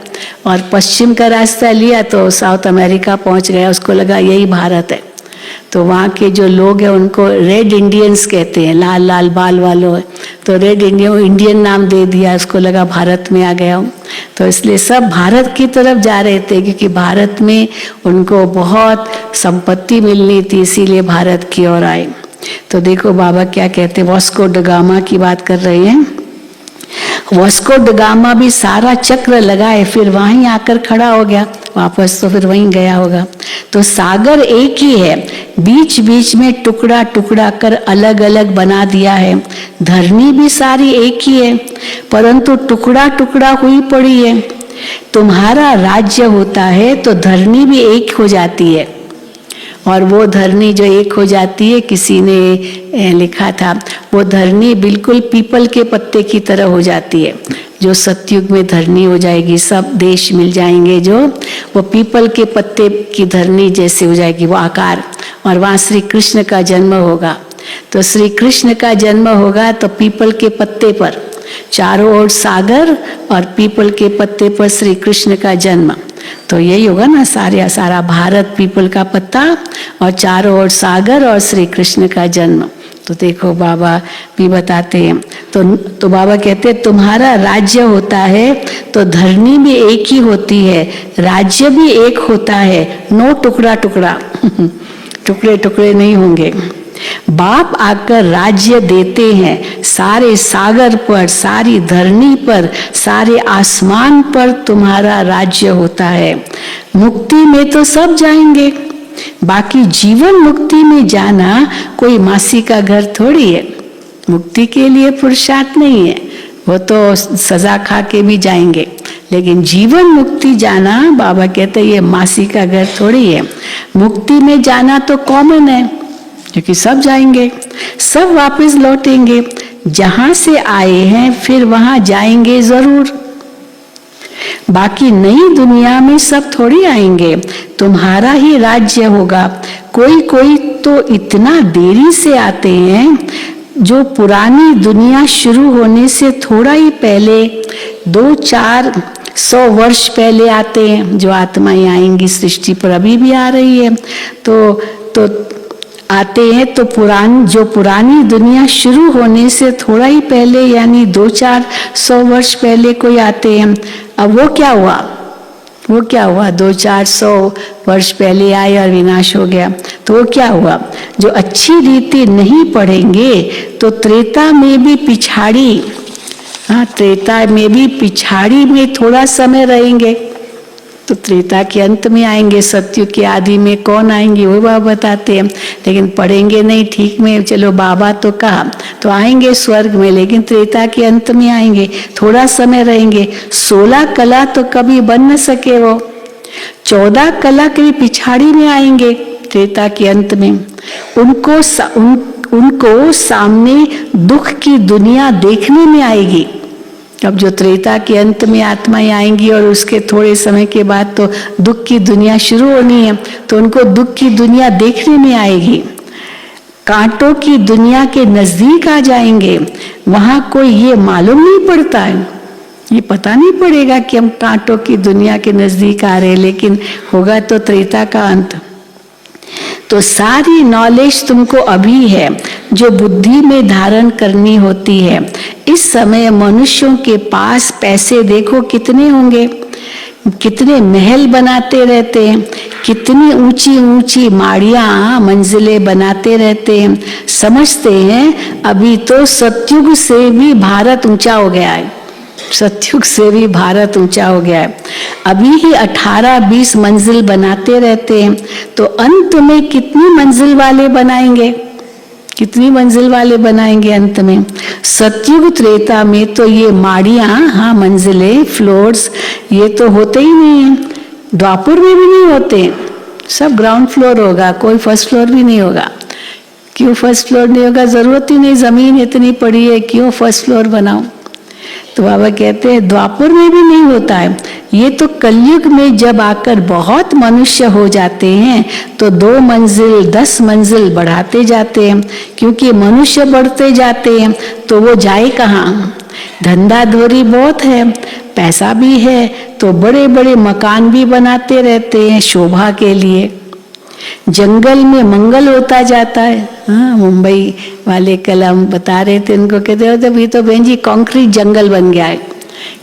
और पश्चिम का रास्ता लिया तो साउथ अमेरिका पहुंच गया। उसको लगा यही भारत है। तो वहाँ के जो लोग हैं उनको रेड इंडियंस कहते हैं, लाल लाल बाल वालों, तो रेड इंडियन नाम दे दिया। उसको लगा भारत में आ गया हूँ। तो इसलिए सब भारत की तरफ जा रहे थे, क्योंकि भारत में उनको बहुत संपत्ति मिलनी थी, इसीलिए भारत की ओर आए। तो देखो बाबा क्या कहते हैं, वास्को ड गामा की बात कर रहे हैं। वास्को ड गामा भी सारा चक्र लगाए, फिर वहीं आकर खड़ा हो गया, वापस तो फिर वहीं गया होगा। तो सागर एक ही है, बीच बीच में टुकड़ा टुकड़ा कर अलग अलग बना दिया है। धरनी भी सारी एक ही है, परंतु टुकड़ा टुकड़ा हुई पड़ी है। तुम्हारा राज्य होता है तो धरनी भी एक हो जाती है। और वो धरनी जो एक हो जाती है, किसी ने लिखा था, वो धरनी बिल्कुल पीपल के पत्ते की तरह हो जाती है। जो सतयुग में धरनी हो जाएगी, सब देश मिल जाएंगे, जो वो पीपल के पत्ते की धरनी जैसे हो जाएगी वो आकार। और वहाँ श्री कृष्ण का जन्म होगा। तो श्री कृष्ण का जन्म होगा तो पीपल के पत्ते पर, चारों ओर सागर और पीपल के पत्ते पर श्री कृष्ण का जन्म। तो यही होगा ना, सारा भारत पीपल का पत्ता और चारों ओर सागर और श्री कृष्ण का जन्म। तो देखो बाबा भी बताते हैं। तो बाबा कहते हैं तुम्हारा राज्य होता है तो धरनी भी एक ही होती है, राज्य भी एक होता है, नो टुकड़ा टुकड़ा टुकड़े टुकड़े नहीं होंगे। बाप आकर राज्य देते हैं, सारे सागर पर, सारी धरनी पर, सारे आसमान पर तुम्हारा राज्य होता है। मुक्ति में तो सब जाएंगे, बाकी जीवन मुक्ति में जाना कोई मासी का घर थोड़ी है। मुक्ति के लिए पुरुषार्थ नहीं है, वो तो सजा खा के भी जाएंगे। लेकिन जीवन मुक्ति जाना, बाबा कहते ये मासी का घर थोड़ी है। मुक्ति में जाना तो कॉमन है, क्योंकि सब जाएंगे, सब वापस लौटेंगे। जहां से आए हैं फिर वहां जाएंगे जरूर। बाकी नई दुनिया में सब थोड़ी आएंगे, तुम्हारा ही राज्य होगा। कोई कोई तो इतना देरी से आते हैं, जो पुरानी दुनिया शुरू होने से थोड़ा ही पहले 200-400 वर्ष पहले आते हैं। जो आत्माएं आएंगी सृष्टि पर, अभी भी आ रही है। तो आते हैं तो पुरानी दुनिया शुरू होने से थोड़ा ही पहले, यानी 200-400 वर्ष पहले कोई आते हैं। अब वो क्या हुआ 200-400 वर्ष पहले आए और विनाश हो गया। तो वो क्या हुआ, जो अच्छी रीति नहीं पढ़ेंगे तो त्रेता में भी पिछाड़ी, त्रेता में भी पिछाड़ी में थोड़ा समय रहेंगे तो त्रेता के अंत में आएंगे। सत्युग के आदि में कौन आएंगे वो बाबा बताते हैं, लेकिन पढ़ेंगे नहीं ठीक में। चलो बाबा तो कहा तो आएंगे स्वर्ग में, लेकिन त्रेता के अंत में आएंगे, थोड़ा समय रहेंगे। 16 कला तो कभी बन न सके, वो 14 कला कभी पिछाड़ी में आएंगे त्रेता के अंत में। उनको सामने दुख की दुनिया देखने में आएगी। अब जो त्रेता के अंत में आत्माएं आएंगी और उसके थोड़े समय के बाद तो दुख की दुनिया शुरू होनी है, तो उनको दुख की दुनिया देखने में आएगी। कांटों की दुनिया के नजदीक आ जाएंगे, वहां कोई ये मालूम नहीं पड़ता है, ये पता नहीं पड़ेगा कि हम कांटों की दुनिया के नजदीक आ रहे हैं, लेकिन होगा तो त्रेता का अंत। तो सारी नॉलेज तुमको अभी है जो बुद्धि में धारण करनी होती है। इस समय मनुष्यों के पास पैसे देखो कितने होंगे, कितने महल बनाते रहते हैं, कितनी ऊंची ऊंची माड़ियां मंजिलें बनाते रहते हैं। समझते हैं अभी तो सतयुग से भी भारत ऊंचा हो गया है, सतयुग से भी भारत ऊंचा हो गया है। अभी ही 18-20 मंजिल बनाते रहते हैं, तो अंत में कितनी मंजिल वाले बनाएंगे, कितनी मंजिल वाले बनाएंगे अंत में। सतयुग त्रेता में तो ये माड़ियां, मंजिलें, फ्लोर्स, ये तो होते ही नहीं है। द्वापुर में भी नहीं होते, सब ग्राउंड फ्लोर होगा, कोई फर्स्ट फ्लोर भी नहीं होगा। क्यों फर्स्ट फ्लोर नहीं होगा, जरूरत ही नहीं, जमीन इतनी पड़ी है, क्यों फर्स्ट फ्लोर बनाओ। तो बाबा कहते हैं द्वापुर में भी नहीं होता है। ये तो कलयुग में जब आकर बहुत मनुष्य हो जाते हैं तो 2 मंजिल 10 मंजिल बढ़ाते जाते हैं, क्योंकि मनुष्य बढ़ते जाते हैं तो वो जाए कहाँ। धंधा धोरी बहुत है, पैसा भी है, तो बड़े बड़े मकान भी बनाते रहते हैं शोभा के लिए। जंगल में मंगल होता जाता है। मुंबई वाले कल हम बता रहे थे, उनको कहते हो अभी तो बहन जी कंक्रीट जंगल बन गया है,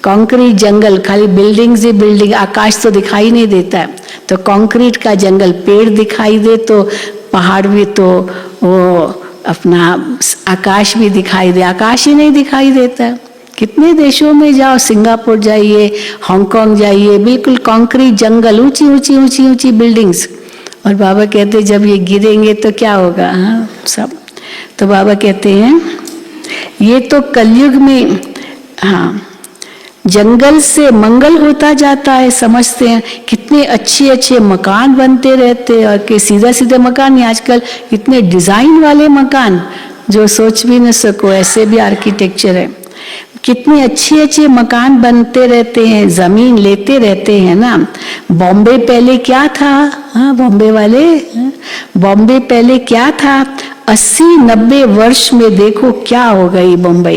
कंक्रीट जंगल, खाली बिल्डिंग्स ही बिल्डिंग, आकाश तो दिखाई नहीं देता है, तो कंक्रीट का जंगल। पेड़ दिखाई दे तो पहाड़ भी, तो वो अपना आकाश भी दिखाई दे, आकाश ही नहीं दिखाई देता। कितने देशों में जाओ, सिंगापुर जाइए, हांगकांग जाइए, बिल्कुल कंक्रीट जंगल, ऊंची ऊंची ऊंची ऊंची बिल्डिंग्स। और बाबा कहते जब ये गिरेंगे तो क्या होगा, सब। तो बाबा कहते हैं ये तो कलयुग में जंगल से मंगल होता जाता है। समझते हैं कितने अच्छे अच्छे मकान बनते रहते हैं, और के सीधा सीधे मकान नहीं, आजकल इतने डिजाइन वाले मकान जो सोच भी न सको, ऐसे भी आर्किटेक्चर है। कितने अच्छे अच्छे मकान बनते रहते हैं, जमीन लेते रहते हैं ना। बॉम्बे पहले क्या था, बॉम्बे वाले, बॉम्बे पहले क्या था, 80-90 वर्ष में देखो क्या हो गई बॉम्बे।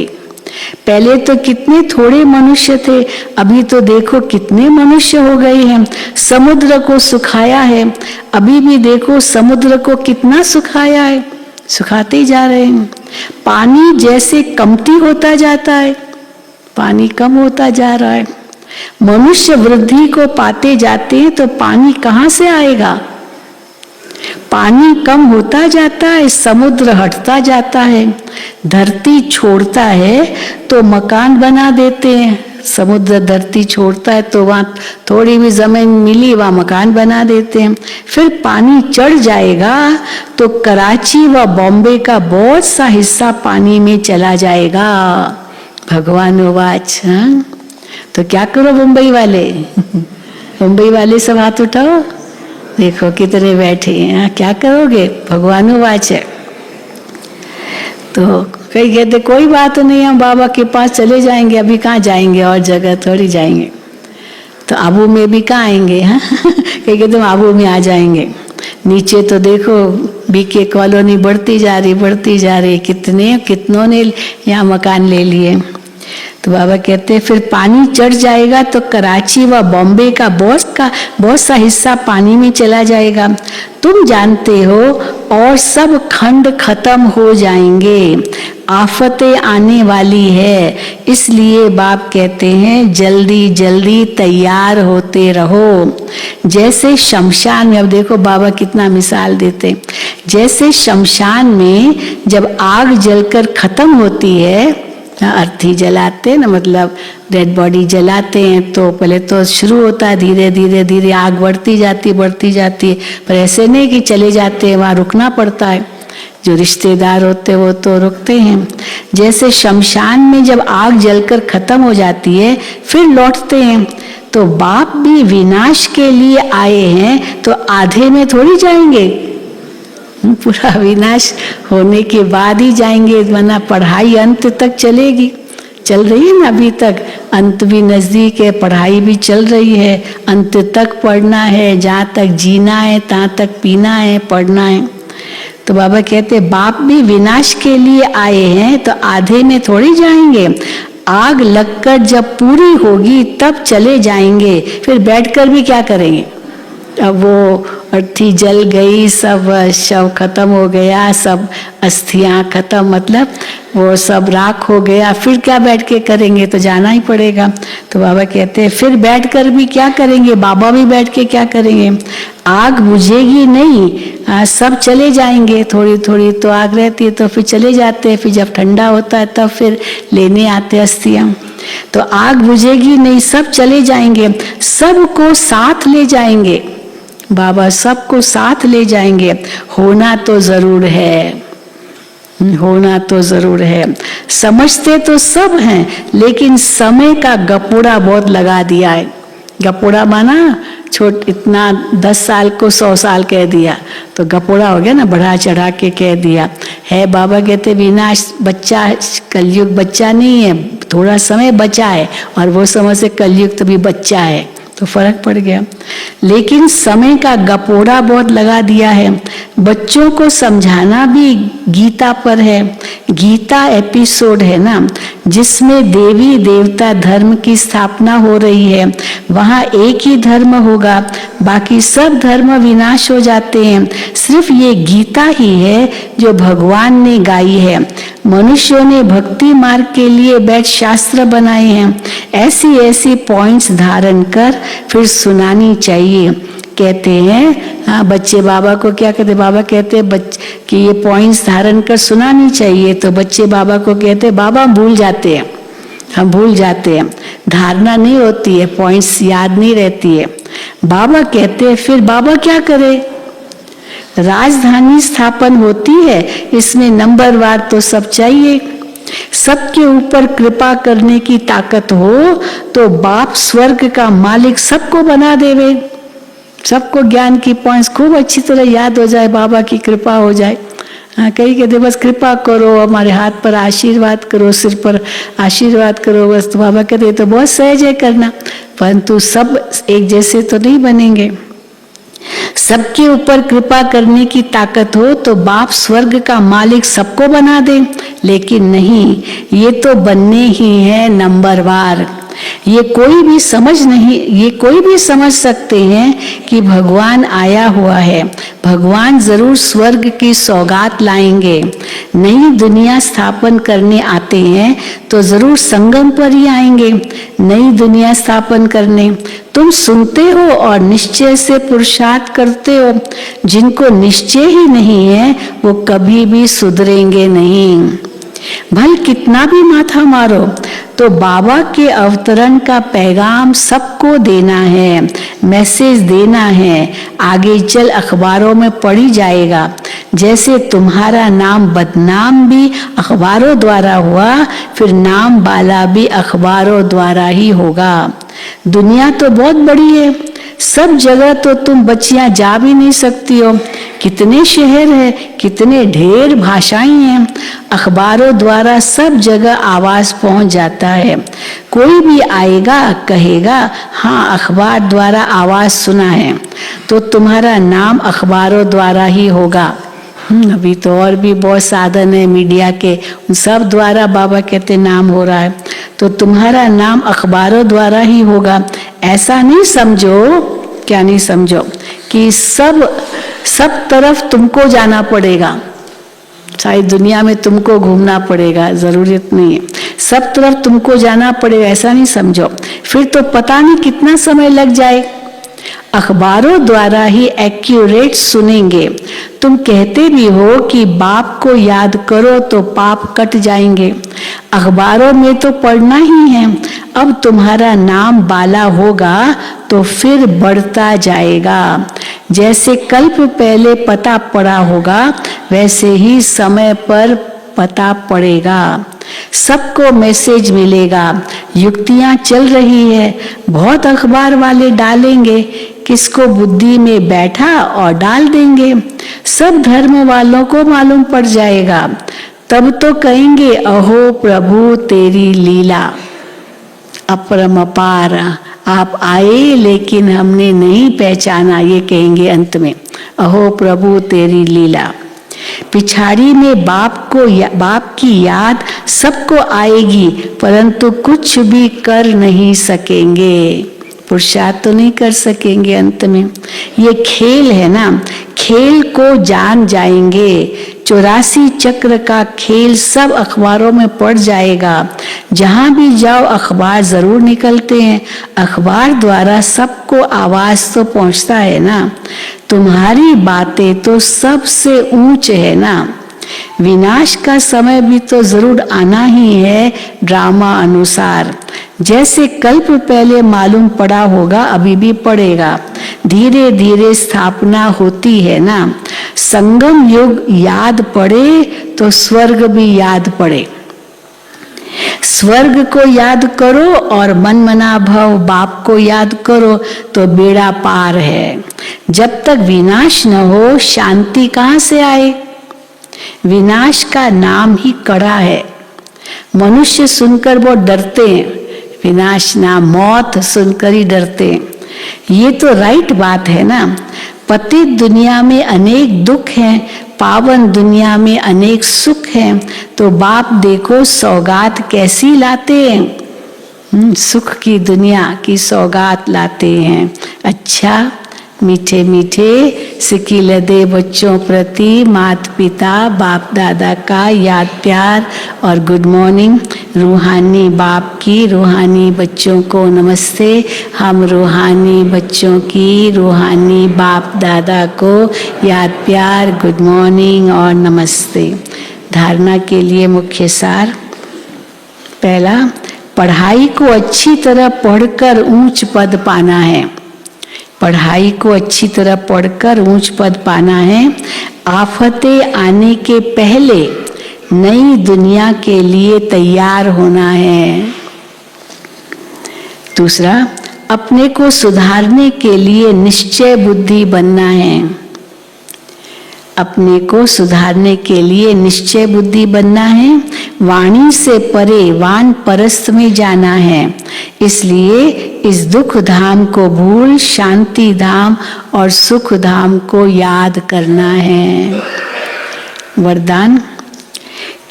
पहले तो कितने थोड़े मनुष्य थे, अभी तो देखो कितने मनुष्य हो गए हैं। समुद्र को सुखाया है, अभी भी देखो समुद्र को कितना सुखाया है, सुखाते ही जा रहे हैं। पानी जैसे कमती होता जाता है, पानी कम होता जा रहा है। मनुष्य वृद्धि को पाते जाते हैं तो पानी कहाँ से आएगा, पानी कम होता जाता है, समुद्र हटता जाता है, धरती छोड़ता है तो मकान बना देते हैं। समुद्र धरती छोड़ता है तो वहाँ थोड़ी भी जमीन मिली, वहाँ मकान बना देते हैं। फिर पानी चढ़ जाएगा तो कराची व बॉम्बे का बहुत सा हिस्सा पानी में चला जाएगा। भगवान वाच। तो क्या करो मुंबई वाले, मुंबई वाले सब हाथ उठाओ, देखो कितने बैठे हैं, क्या करोगे, भगवान वाच है। तो कई कहते कोई बात नहीं, हम बाबा के पास चले जाएंगे, अभी कहाँ जाएंगे, और जगह थोड़ी जाएंगे, तो आबू में भी कहाँ आएंगे। कई कहते हम आबू में आ जाएंगे। नीचे तो देखो बीके कॉलोनी बढ़ती जा रही, कितनों ने यहाँ मकान ले लिए। तो बाबा कहते हैं फिर पानी चढ़ जाएगा तो कराची व बॉम्बे का बहुत सा हिस्सा पानी में चला जाएगा। तुम जानते हो और सब खंड खत्म हो जाएंगे, आफतें आने वाली है। इसलिए बाप कहते हैं जल्दी जल्दी तैयार होते रहो। जैसे शमशान में, अब देखो बाबा कितना मिसाल देते, जैसे शमशान में जब आग जलकर खत्म होती है, अर्थी जलाते ना, मतलब डेड बॉडी जलाते हैं, तो पहले तो शुरू होता है धीरे धीरे धीरे आग बढ़ती जाती है, पर ऐसे नहीं कि चले जाते हैं, वहाँ रुकना पड़ता है। जो रिश्तेदार होते हैं वो तो रुकते हैं। जैसे शमशान में जब आग जलकर खत्म हो जाती है फिर लौटते हैं, तो बाप भी विनाश के लिए आए हैं, तो आधे में थोड़ी जाएंगे, पूरा विनाश होने के बाद ही जाएंगे, वरना पढ़ाई अंत तक चलेगी, चल रही है ना अभी तक, अंत भी नजदीक है, पढ़ाई भी चल रही है, अंत तक पढ़ना है, जहाँ तक जीना है तहाँ तक पीना है, पढ़ना है। तो बाबा कहते बाप भी विनाश के लिए आए हैं, तो आधे में थोड़ी जाएंगे, आग लगकर जब पूरी होगी तब चले जाएंगे, फिर बैठकर भी क्या करेंगे। अब वो अर्थी जल गई, सब शव खत्म हो गया, सब अस्थियां खत्म, मतलब वो सब राख हो गया, फिर क्या बैठ के करेंगे, तो जाना ही पड़ेगा। तो बाबा कहते हैं फिर बैठकर भी क्या करेंगे, बाबा भी बैठ के क्या करेंगे, आग बुझेगी नहीं, सब चले जाएंगे, थोड़ी थोड़ी तो आग रहती है तो फिर चले जाते हैं, फिर जब ठंडा होता है तब फिर लेने आते अस्थियां, तो आग बुझेगी नहीं, सब चले जाएंगे, सबको साथ ले जाएंगे बाबा, सबको साथ ले जाएंगे। होना तो जरूर है, होना तो जरूर है। समझते तो सब हैं, लेकिन समय का गपोड़ा बहुत लगा दिया है। गपोड़ा माना इतना 10 साल को 100 साल कह दिया, तो गपोड़ा हो गया ना, बढ़ा चढ़ा के कह दिया है। बाबा कहते विनाश बच्चा, कलयुग बच्चा नहीं है, थोड़ा समय बचा है, और वो समय से कलयुग तो भी बच्चा है, तो फर्क पड़ गया। लेकिन समय का गपोड़ा बहुत लगा दिया है। बच्चों को समझाना भी गीता पर है। गीता एपिसोड है ना, जिसमें देवी देवता धर्म की स्थापना हो रही है। वहाँ एक ही धर्म होगा, बाकी सब धर्म विनाश हो जाते हैं। सिर्फ ये गीता ही है जो भगवान ने गाई है। मनुष्यों ने भक्ति मार्ग के लिए बैठ शास्त्र बनाए हैं। ऐसी ऐसी पॉइंट्स धारण कर फिर सुनानी चाहिए। कहते हैं हाँ, बच्चे बाबा को क्या कहते, बाबा कहते हैं कि ये पॉइंट्स धारण कर सुनानी चाहिए, तो बच्चे बाबा को कहते हैं बाबा भूल जाते हैं, हम भूल जाते हैं, धारणा नहीं होती है, पॉइंट्स याद नहीं रहती है। बाबा कहते हैं फिर बाबा क्या करे, राजधानी स्थापन होती है, इसमें नंबरवार तो सब चाहिए। सबके ऊपर कृपा करने की ताकत हो तो बाप स्वर्ग का मालिक सबको बना देवे। सबको ज्ञान की पॉइंट्स खूब अच्छी तरह याद हो जाए, बाबा की कृपा हो जाए। हाँ, कहीं कहते बस कृपा करो, हमारे हाथ पर आशीर्वाद करो, सिर पर आशीर्वाद करो, बस। तो बाबा कहते तो बहुत सहज है करना, परंतु सब एक जैसे तो नहीं बनेंगे। सबके ऊपर कृपा करने की ताकत हो तो बाप स्वर्ग का मालिक सबको बना दे, लेकिन नहीं, ये तो बनने ही है नंबरवार। ये कोई भी समझ सकते हैं कि भगवान आया हुआ है। भगवान जरूर स्वर्ग की सौगात लाएंगे। नई दुनिया स्थापन करने आते हैं तो जरूर संगम पर ही आएंगे नई दुनिया स्थापन करने। तुम सुनते हो और निश्चय से पुरुषार्थ करते हो। जिनको निश्चय ही नहीं है वो कभी भी सुधरेंगे नहीं। भले कितना भी माथा मारो तो बाबा के अवतरण का पैगाम सबको देना है, मैसेज देना है। आगे चल अखबारों में पढ़ी जाएगा। जैसे तुम्हारा नाम बदनाम भी अखबारों द्वारा हुआ, फिर नाम वाला भी अखबारों द्वारा ही होगा। दुनिया तो बहुत बड़ी है, सब जगह तो तुम बच्चियां जा भी नहीं सकती हो। कितने शहर है, कितने ढेर भाषाएं हैं। अखबारों द्वारा सब जगह आवाज पहुंच जाता है। कोई भी आएगा कहेगा हाँ अखबार द्वारा आवाज सुना है, तो तुम्हारा नाम अखबारों द्वारा ही होगा। अभी तो और भी बहुत साधन है मीडिया के, उन सब द्वारा बाबा कहते नाम हो रहा है। तो तुम्हारा नाम अखबारों द्वारा ही होगा। ऐसा नहीं समझो, क्या नहीं समझो, कि सब तरफ तुमको जाना पड़ेगा, सारी दुनिया में तुमको घूमना पड़ेगा, जरूरत नहीं है। सब तरफ तुमको जाना पड़ेगा ऐसा नहीं समझो, फिर तो पता नहीं कितना समय लग जाए। अखबारों द्वारा ही एक्यूरेट सुनेंगे। तुम कहते भी हो कि बाप को याद करो तो पाप कट जाएंगे। अखबारों में तो पढ़ना ही है। अब तुम्हारा नाम बाला होगा तो फिर बढ़ता जाएगा। जैसे कल्प पहले पता पड़ा होगा वैसे ही समय पर पता पड़ेगा। सबको मैसेज मिलेगा। युक्तियां चल रही है, बहुत अखबार वाले डालेंगे, किसको बुद्धि में बैठा और डाल देंगे। सब धर्म वालों को मालूम पड़ जाएगा। तब तो कहेंगे अहो प्रभु तेरी लीला अपरम अपार, आप आए लेकिन हमने नहीं पहचाना, ये कहेंगे अंत में, अहो प्रभु तेरी लीला। पिछाड़ी में बाप की याद सबको आएगी, परंतु कुछ भी कर नहीं सकेंगे, पुरुषार्थ तो नहीं कर सकेंगे अंत में। ये खेल है ना, खेल को जान जाएंगे। 84 चक्र का खेल सब अखबारों में पड़ जाएगा। जहां भी जाओ अखबार जरूर निकलते हैं। अखबार द्वारा सबको आवाज तो पहुंचता है ना। तुम्हारी बातें तो सबसे ऊंच है ना। विनाश का समय भी तो जरूर आना ही है ड्रामा अनुसार। जैसे कल्प पहले मालूम पड़ा होगा अभी भी पड़ेगा। धीरे धीरे स्थापना होती है ना। संगम युग याद पड़े तो स्वर्ग भी याद पड़े। स्वर्ग को याद करो और मन मना भव बाप को याद करो तो बेड़ा पार है। जब तक विनाश न हो शांति कहाँ से आए। विनाश का नाम ही कड़ा है। मनुष्य सुनकर बहुत डरते हैं, विनाश नाम मौत सुनकर ही डरते हैं। ये तो राइट बात है ना। पतित दुनिया में अनेक दुख हैं, पावन दुनिया में अनेक सुख हैं। तो बाप देखो सौगात कैसी लाते हैं, सुख की दुनिया की सौगात लाते हैं। अच्छा मीठे मीठे सिकिल दे बच्चों प्रति माता पिता बाप दादा का याद प्यार और गुड मॉर्निंग। रूहानी बाप की रूहानी बच्चों को नमस्ते। हम रूहानी बच्चों की रूहानी बाप दादा को याद प्यार गुड मॉर्निंग और नमस्ते। धारणा के लिए मुख्य सार। पहला, पढ़ाई को अच्छी तरह पढ़कर ऊंच पद पाना है। पढ़ाई को अच्छी तरह पढ़कर ऊंच पद पाना है। आफतें आने के पहले नई दुनिया के लिए तैयार होना है। दूसरा, अपने को सुधारने के लिए निश्चय बुद्धि बनना है। अपने को सुधारने के लिए निश्चय बुद्धि बनना है। वाणी से परे वान परस्त में जाना है। इसलिए इस दुख धाम को भूल शांति धाम और सुख धाम को याद करना है। वरदान,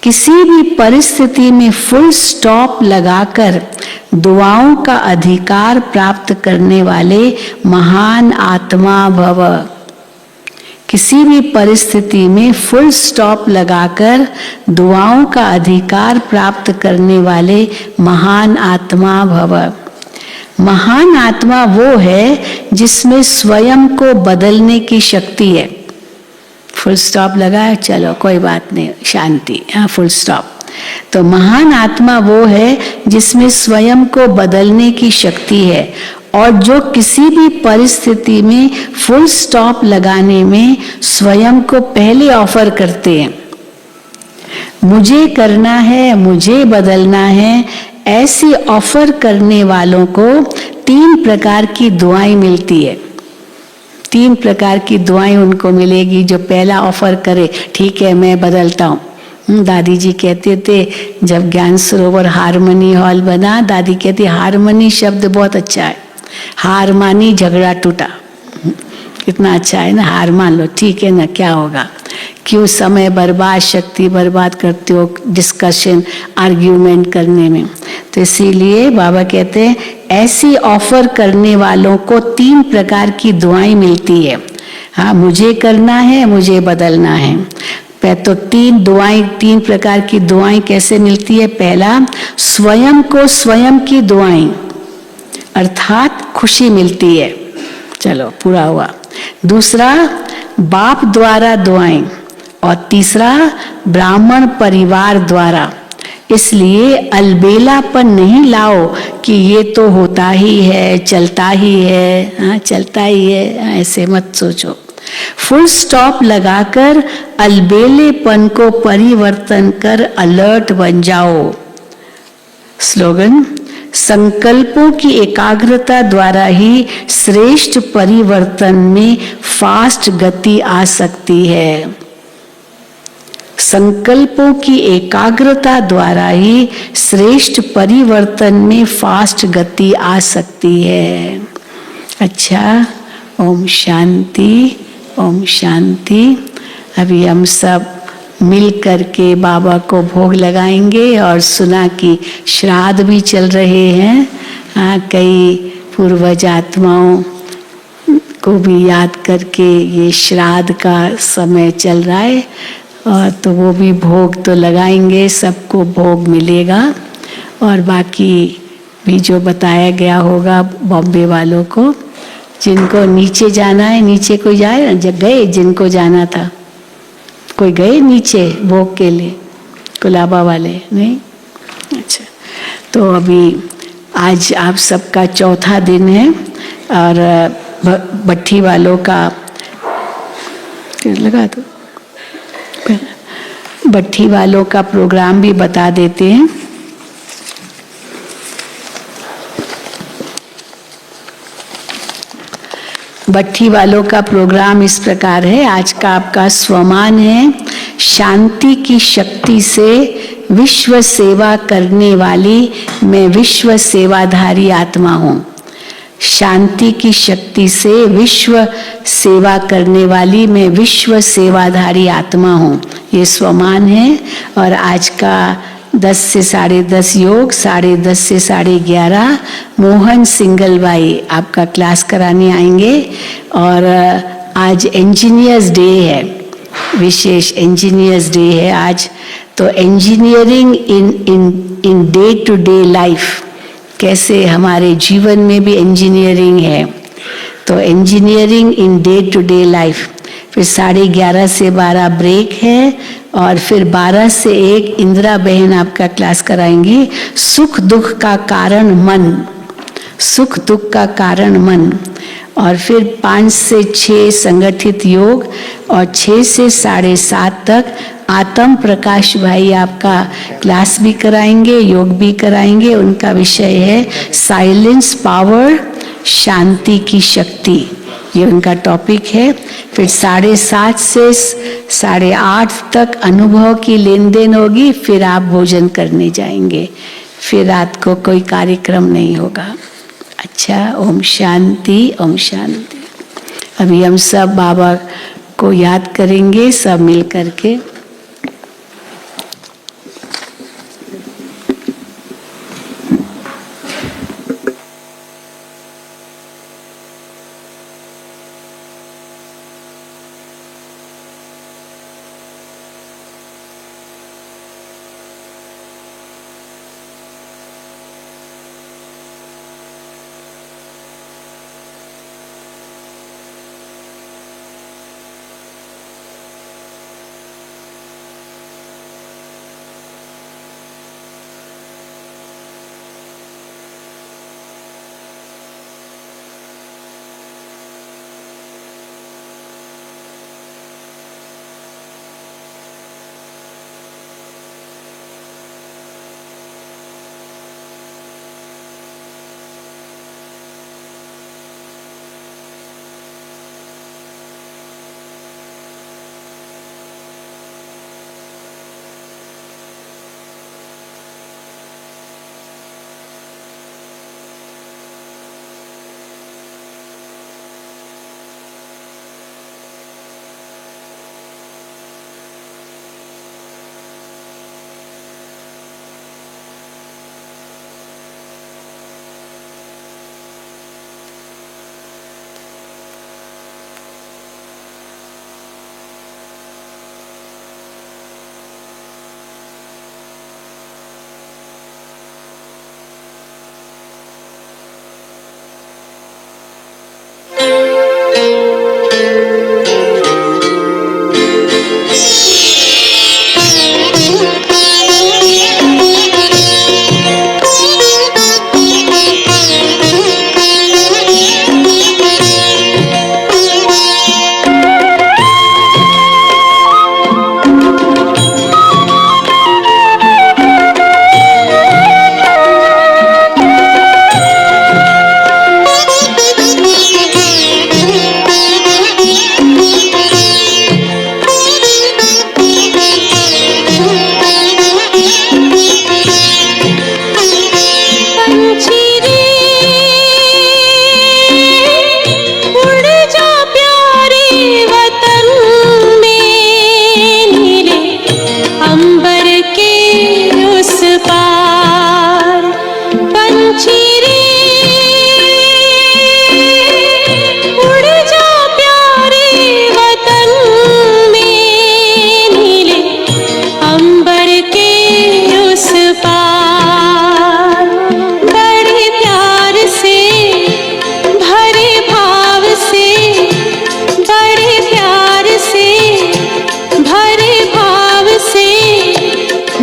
किसी भी परिस्थिति में फुल स्टॉप लगाकर दुआओं का अधिकार प्राप्त करने वाले महान आत्मा भव। किसी भी परिस्थिति में फुल स्टॉप लगाकर दुआओं का अधिकार प्राप्त करने वाले महान आत्मा भव। महान आत्मा वो है जिसमें स्वयं को बदलने की शक्ति है। फुल स्टॉप लगाया, चलो कोई बात नहीं, शांति, हाँ फुल स्टॉप। तो महान आत्मा वो है जिसमें स्वयं को बदलने की शक्ति है और जो किसी भी परिस्थिति में फुल स्टॉप लगाने में स्वयं को पहले ऑफर करते हैं। मुझे करना है, मुझे बदलना है, ऐसी ऑफर करने वालों को 3 प्रकार की दुआएं मिलती है। 3 प्रकार की दुआएं उनको मिलेगी। जो पहला ऑफर करे, ठीक है मैं बदलता हूँ। दादी जी कहते थे जब ज्ञान सरोवर हारमनी हॉल बना, दादी कहती हारमनी शब्द बहुत अच्छा है। हार मानी झगड़ा टूटा, कितना अच्छा है ना। हार मान लो, ठीक है ना, क्या होगा। क्यों समय बर्बाद, शक्ति बर्बाद करते हो डिस्कशन आर्ग्यूमेंट करने में। तो इसीलिए बाबा कहते हैं ऐसी ऑफर करने वालों को 3 प्रकार की दुआएं मिलती है। हाँ, मुझे करना है, मुझे बदलना है। तो 3 प्रकार की दुआएं कैसे मिलती है? पहला, स्वयं को स्वयं की दुआएं, अर्थात खुशी मिलती है, चलो पूरा हुआ। दूसरा, बाप द्वारा दुआएं, और तीसरा, ब्राह्मण परिवार द्वारा। इसलिए अलबेलापन नहीं लाओ कि ये तो होता ही है, चलता ही है, हाँ चलता ही है, हाँ, ऐसे मत सोचो। फुल स्टॉप लगाकर अलबेलेपन को परिवर्तन कर अलर्ट बन जाओ। स्लोगन, संकल्पों की एकाग्रता द्वारा ही श्रेष्ठ परिवर्तन में फास्ट गति आ सकती है। संकल्पों की एकाग्रता द्वारा ही श्रेष्ठ परिवर्तन में फास्ट गति आ सकती है। अच्छा, ओम शांति, ओम शांति। अभी हम सब मिल करके बाबा को भोग लगाएंगे और सुना कि श्राद्ध भी चल रहे हैं। हाँ, कई पूर्वज आत्माओं को भी याद करके ये श्राद्ध का समय चल रहा है, और तो वो भी भोग तो लगाएंगे, सबको भोग मिलेगा। और बाकी भी जो बताया गया होगा बॉम्बे वालों को, जिनको नीचे जाना है नीचे कोई जाए, जब गए जिनको जाना था कोई गए नीचे भोग के लिए, कुलाबा वाले नहीं? अच्छा, तो अभी आज आप सबका चौथा दिन है, और भट्ठी वालों का लगा दो, भट्ठी वालों का प्रोग्राम भी बता देते हैं। भट्ठी वालों का प्रोग्राम इस प्रकार है। आज का आपका स्वमान है, शांति की शक्ति से विश्व सेवा करने वाली मैं विश्व सेवाधारी आत्मा हूँ। शांति की शक्ति से विश्व सेवा करने वाली मैं विश्व सेवाधारी आत्मा हूँ, ये स्वमान है। और आज का 10 से 10:30 योग, 10:30 से 11:30 मोहन सिंगलबाई आपका क्लास कराने आएंगे। और आज इंजीनियर्स डे है, विशेष इंजीनियर्स डे है आज। तो engineering in day to day life, कैसे हमारे जीवन में भी इंजीनियरिंग है, तो engineering in day to day life. फिर 11:30 से 12 ब्रेक है, और फिर 12 से 1 इंदिरा बहन आपका क्लास कराएंगी, सुख दुख का कारण मन, सुख दुख का कारण मन। और फिर 5 से 6 संगठित योग, और 6 से 7:30 तक आत्म प्रकाश भाई आपका क्लास भी कराएंगे, योग भी कराएंगे। उनका विषय है साइलेंस पावर, शांति की शक्ति, ये उनका टॉपिक है। फिर 7:30 से 8:30 तक अनुभव की लेन देन होगी, फिर आप भोजन करने जाएंगे, फिर रात को कोई कार्यक्रम नहीं होगा। अच्छा, ओम शांति, ओम शांति। अभी हम सब बाबा को याद करेंगे, सब मिल करके।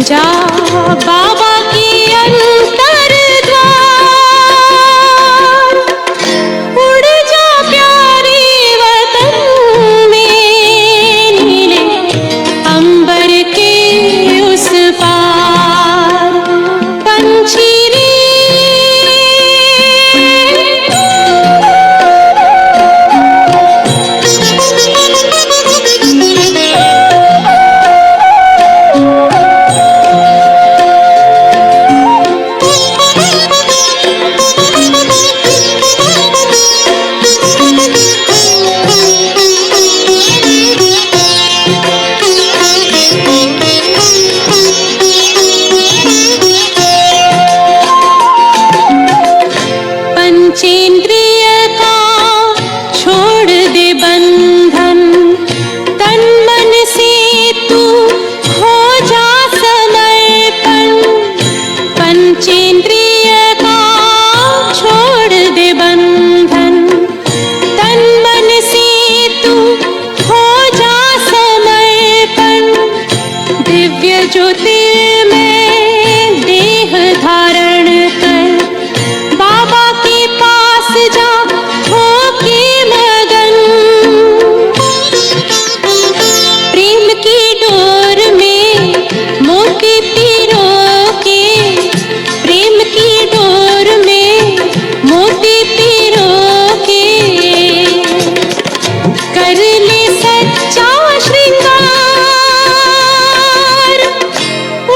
जा बाबा की अंतर द्वार, उड़ जा प्यारे वतन में, नीले अंबर के उस पार पंछी रे। पंचेंद्रिय का छोड़ दे बंधन, तन मन से तू हो जा समर्पण। पंचेंद्रिय का छोड़ दे बंधन, तन मन से तू हो जा समर्पण। दिव्य ज्योति में देह धारण कर, बाबा के पास जा हो के मगन। प्रेम की डोर में मोती पिरो के, प्रेम की डोर में मोती पिरो के, कर ले सच्चा श्रृंगार।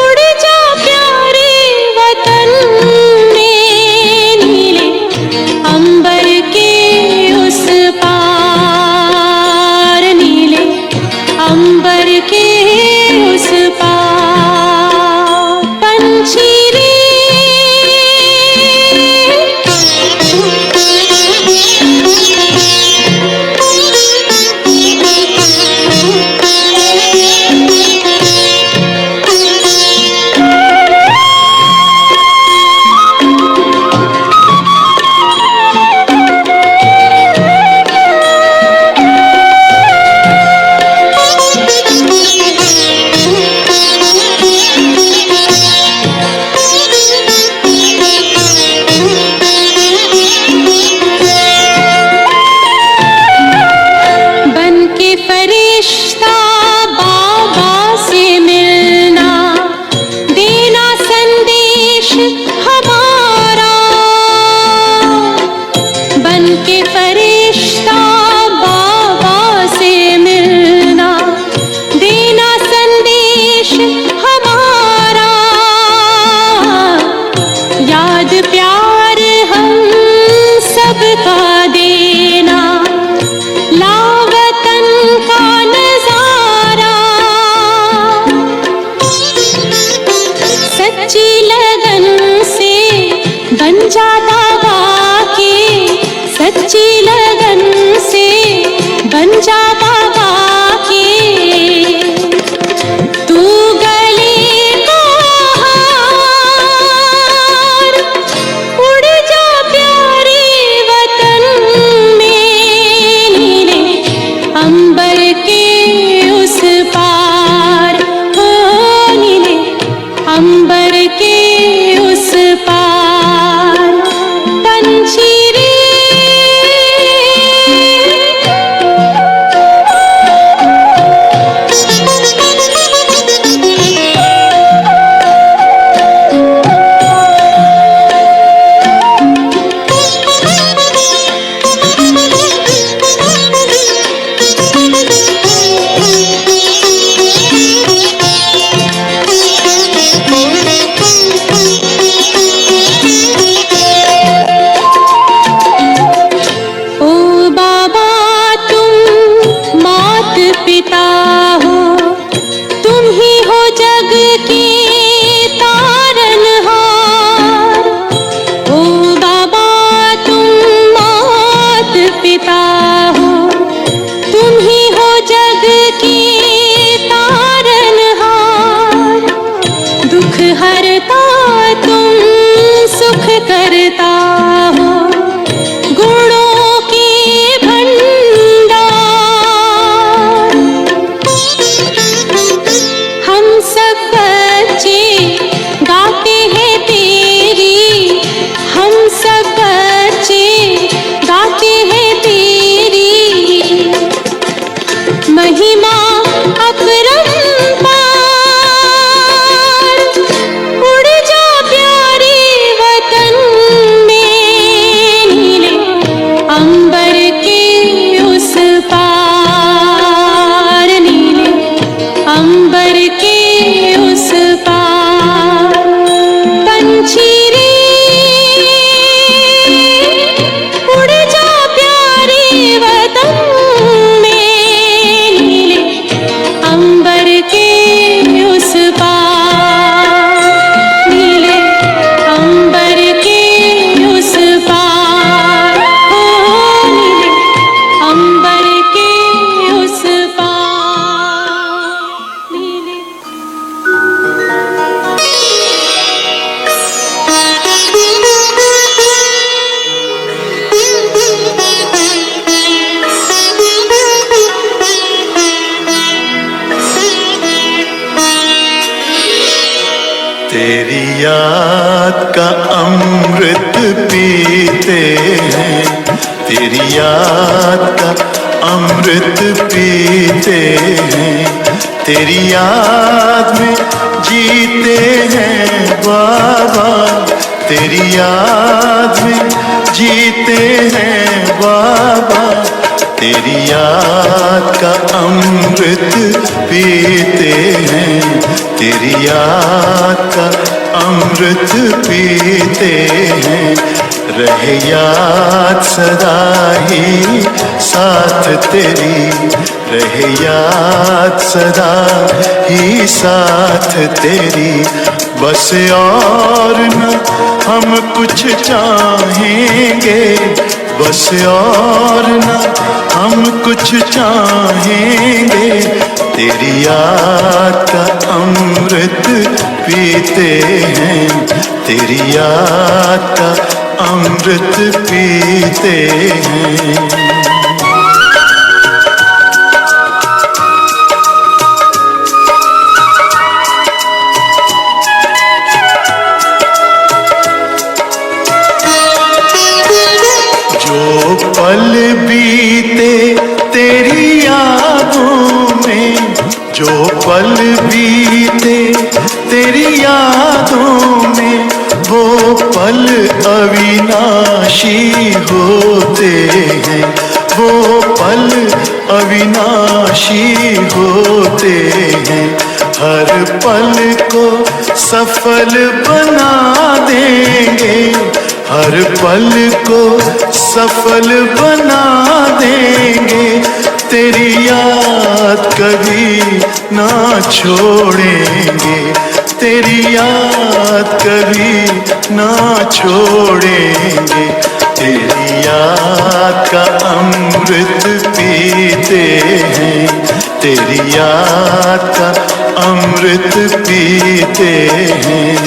उड़ जा प्यारे वतन में, नीले अंबर के उस पार, नीले अंबर के उस पार पंछी रे। बन के फरिश्ता बाबा से मिलना, देना संदेश हमारा। बन के फरिश्ता बाबा से मिलना, देना संदेश हमारा। याद प्यार हम सबका देना, लावतन का नजारा। सच्ची लगन से बन जाता बाकी, सच्ची लगन से पिता हो, तुम ही हो जग की तारनहार। दुख हरता तुम सुख करता हो, गुणों के भंडार। हम सब बच्चे गाते हैं तेरी, हम सब बच्चे गाते हैं तेरी महिमा अपरंपार। उड़ जा प्यारे वतन में, नीले अंबर के उस पार, नीले अंबर के उस पार। पंछी रे उड़ जा प्यारे वतन में, नीले अंबर के उस पार, नीले अंबर के उस पार। ओ नीले अंबर के उस पार, नीले। तेरी याद का अमृत पीते हैं, तेरी याद का अमृत पीते हैं। तेरी याद में जीते हैं बाबा, तेरी याद में जीते हैं बाबा। तेरी याद का अमृत पीते हैं, तेरी याद का अमृत पीते हैं। रहे याद सदा ही साथ तेरी, रहे याद सदा ही साथ तेरी। बस और न हम कुछ चाहेंगे, बस और न हम कुछ चाहेंगे। तेरी याद का अमृत पीते हैं, तेरी याद का अमृत पीते हैं। जो पल बीते तेरी यादों में, जो पल बीते तेरी यादों में, वो पल अविनाशी होते हैं, वो पल अविनाशी होते हैं। हर पल को सफल बना देंगे, हर पल को सफल बना देंगे। तेरी याद कभी ना छोड़ेंगे, तेरी याद कभी ना छोड़ेंगे। तेरी याद का अमृत पीते हैं, तेरी याद का अमृत पीते हैं।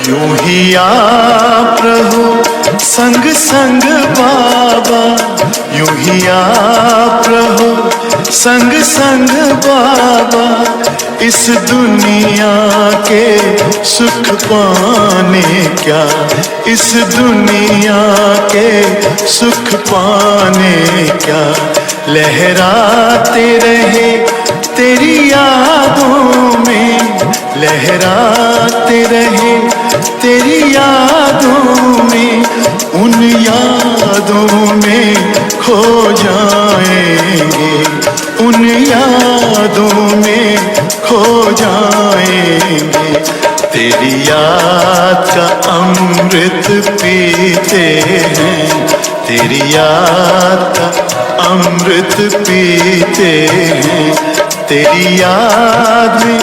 यूं ही आप रहो संग संग बाबा, यूं ही आप रहो संग संग बाबा। इस दुनिया के सुख पाने क्या, इस दुनिया के सुख पाने क्या। लहराते रहे तेरी यादों में, लहराते रहे तेरी यादों में। उन यादों में खो जाएंगे, उन यादों में खो जाएंगे। तेरी याद का अमृत पीते हैं, तेरी याद का अमृत पीते हैं, तेरी याद में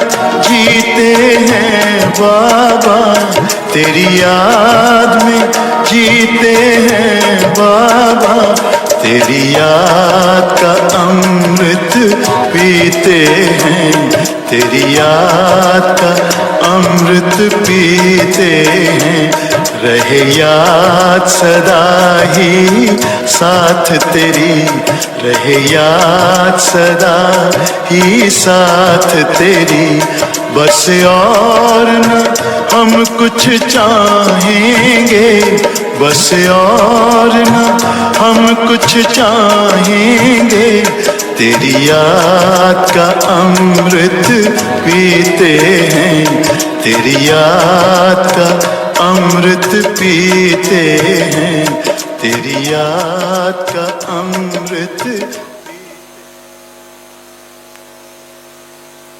जीते हैं बाबा, तेरी याद में जीते हैं बाबा, तेरी याद का अमृत पीते हैं, तेरी याद का अमृत पीते हैं। रहे याद सदा ही साथ तेरी, रहे याद सदा ही साथ तेरी, बस और न हम कुछ चाहेंगे, बस और न हम कुछ चाहेंगे, तेरी याद का अमृत पीते हैं, तेरी याद का अमृत पीते हैं, तेरी याद का अमृत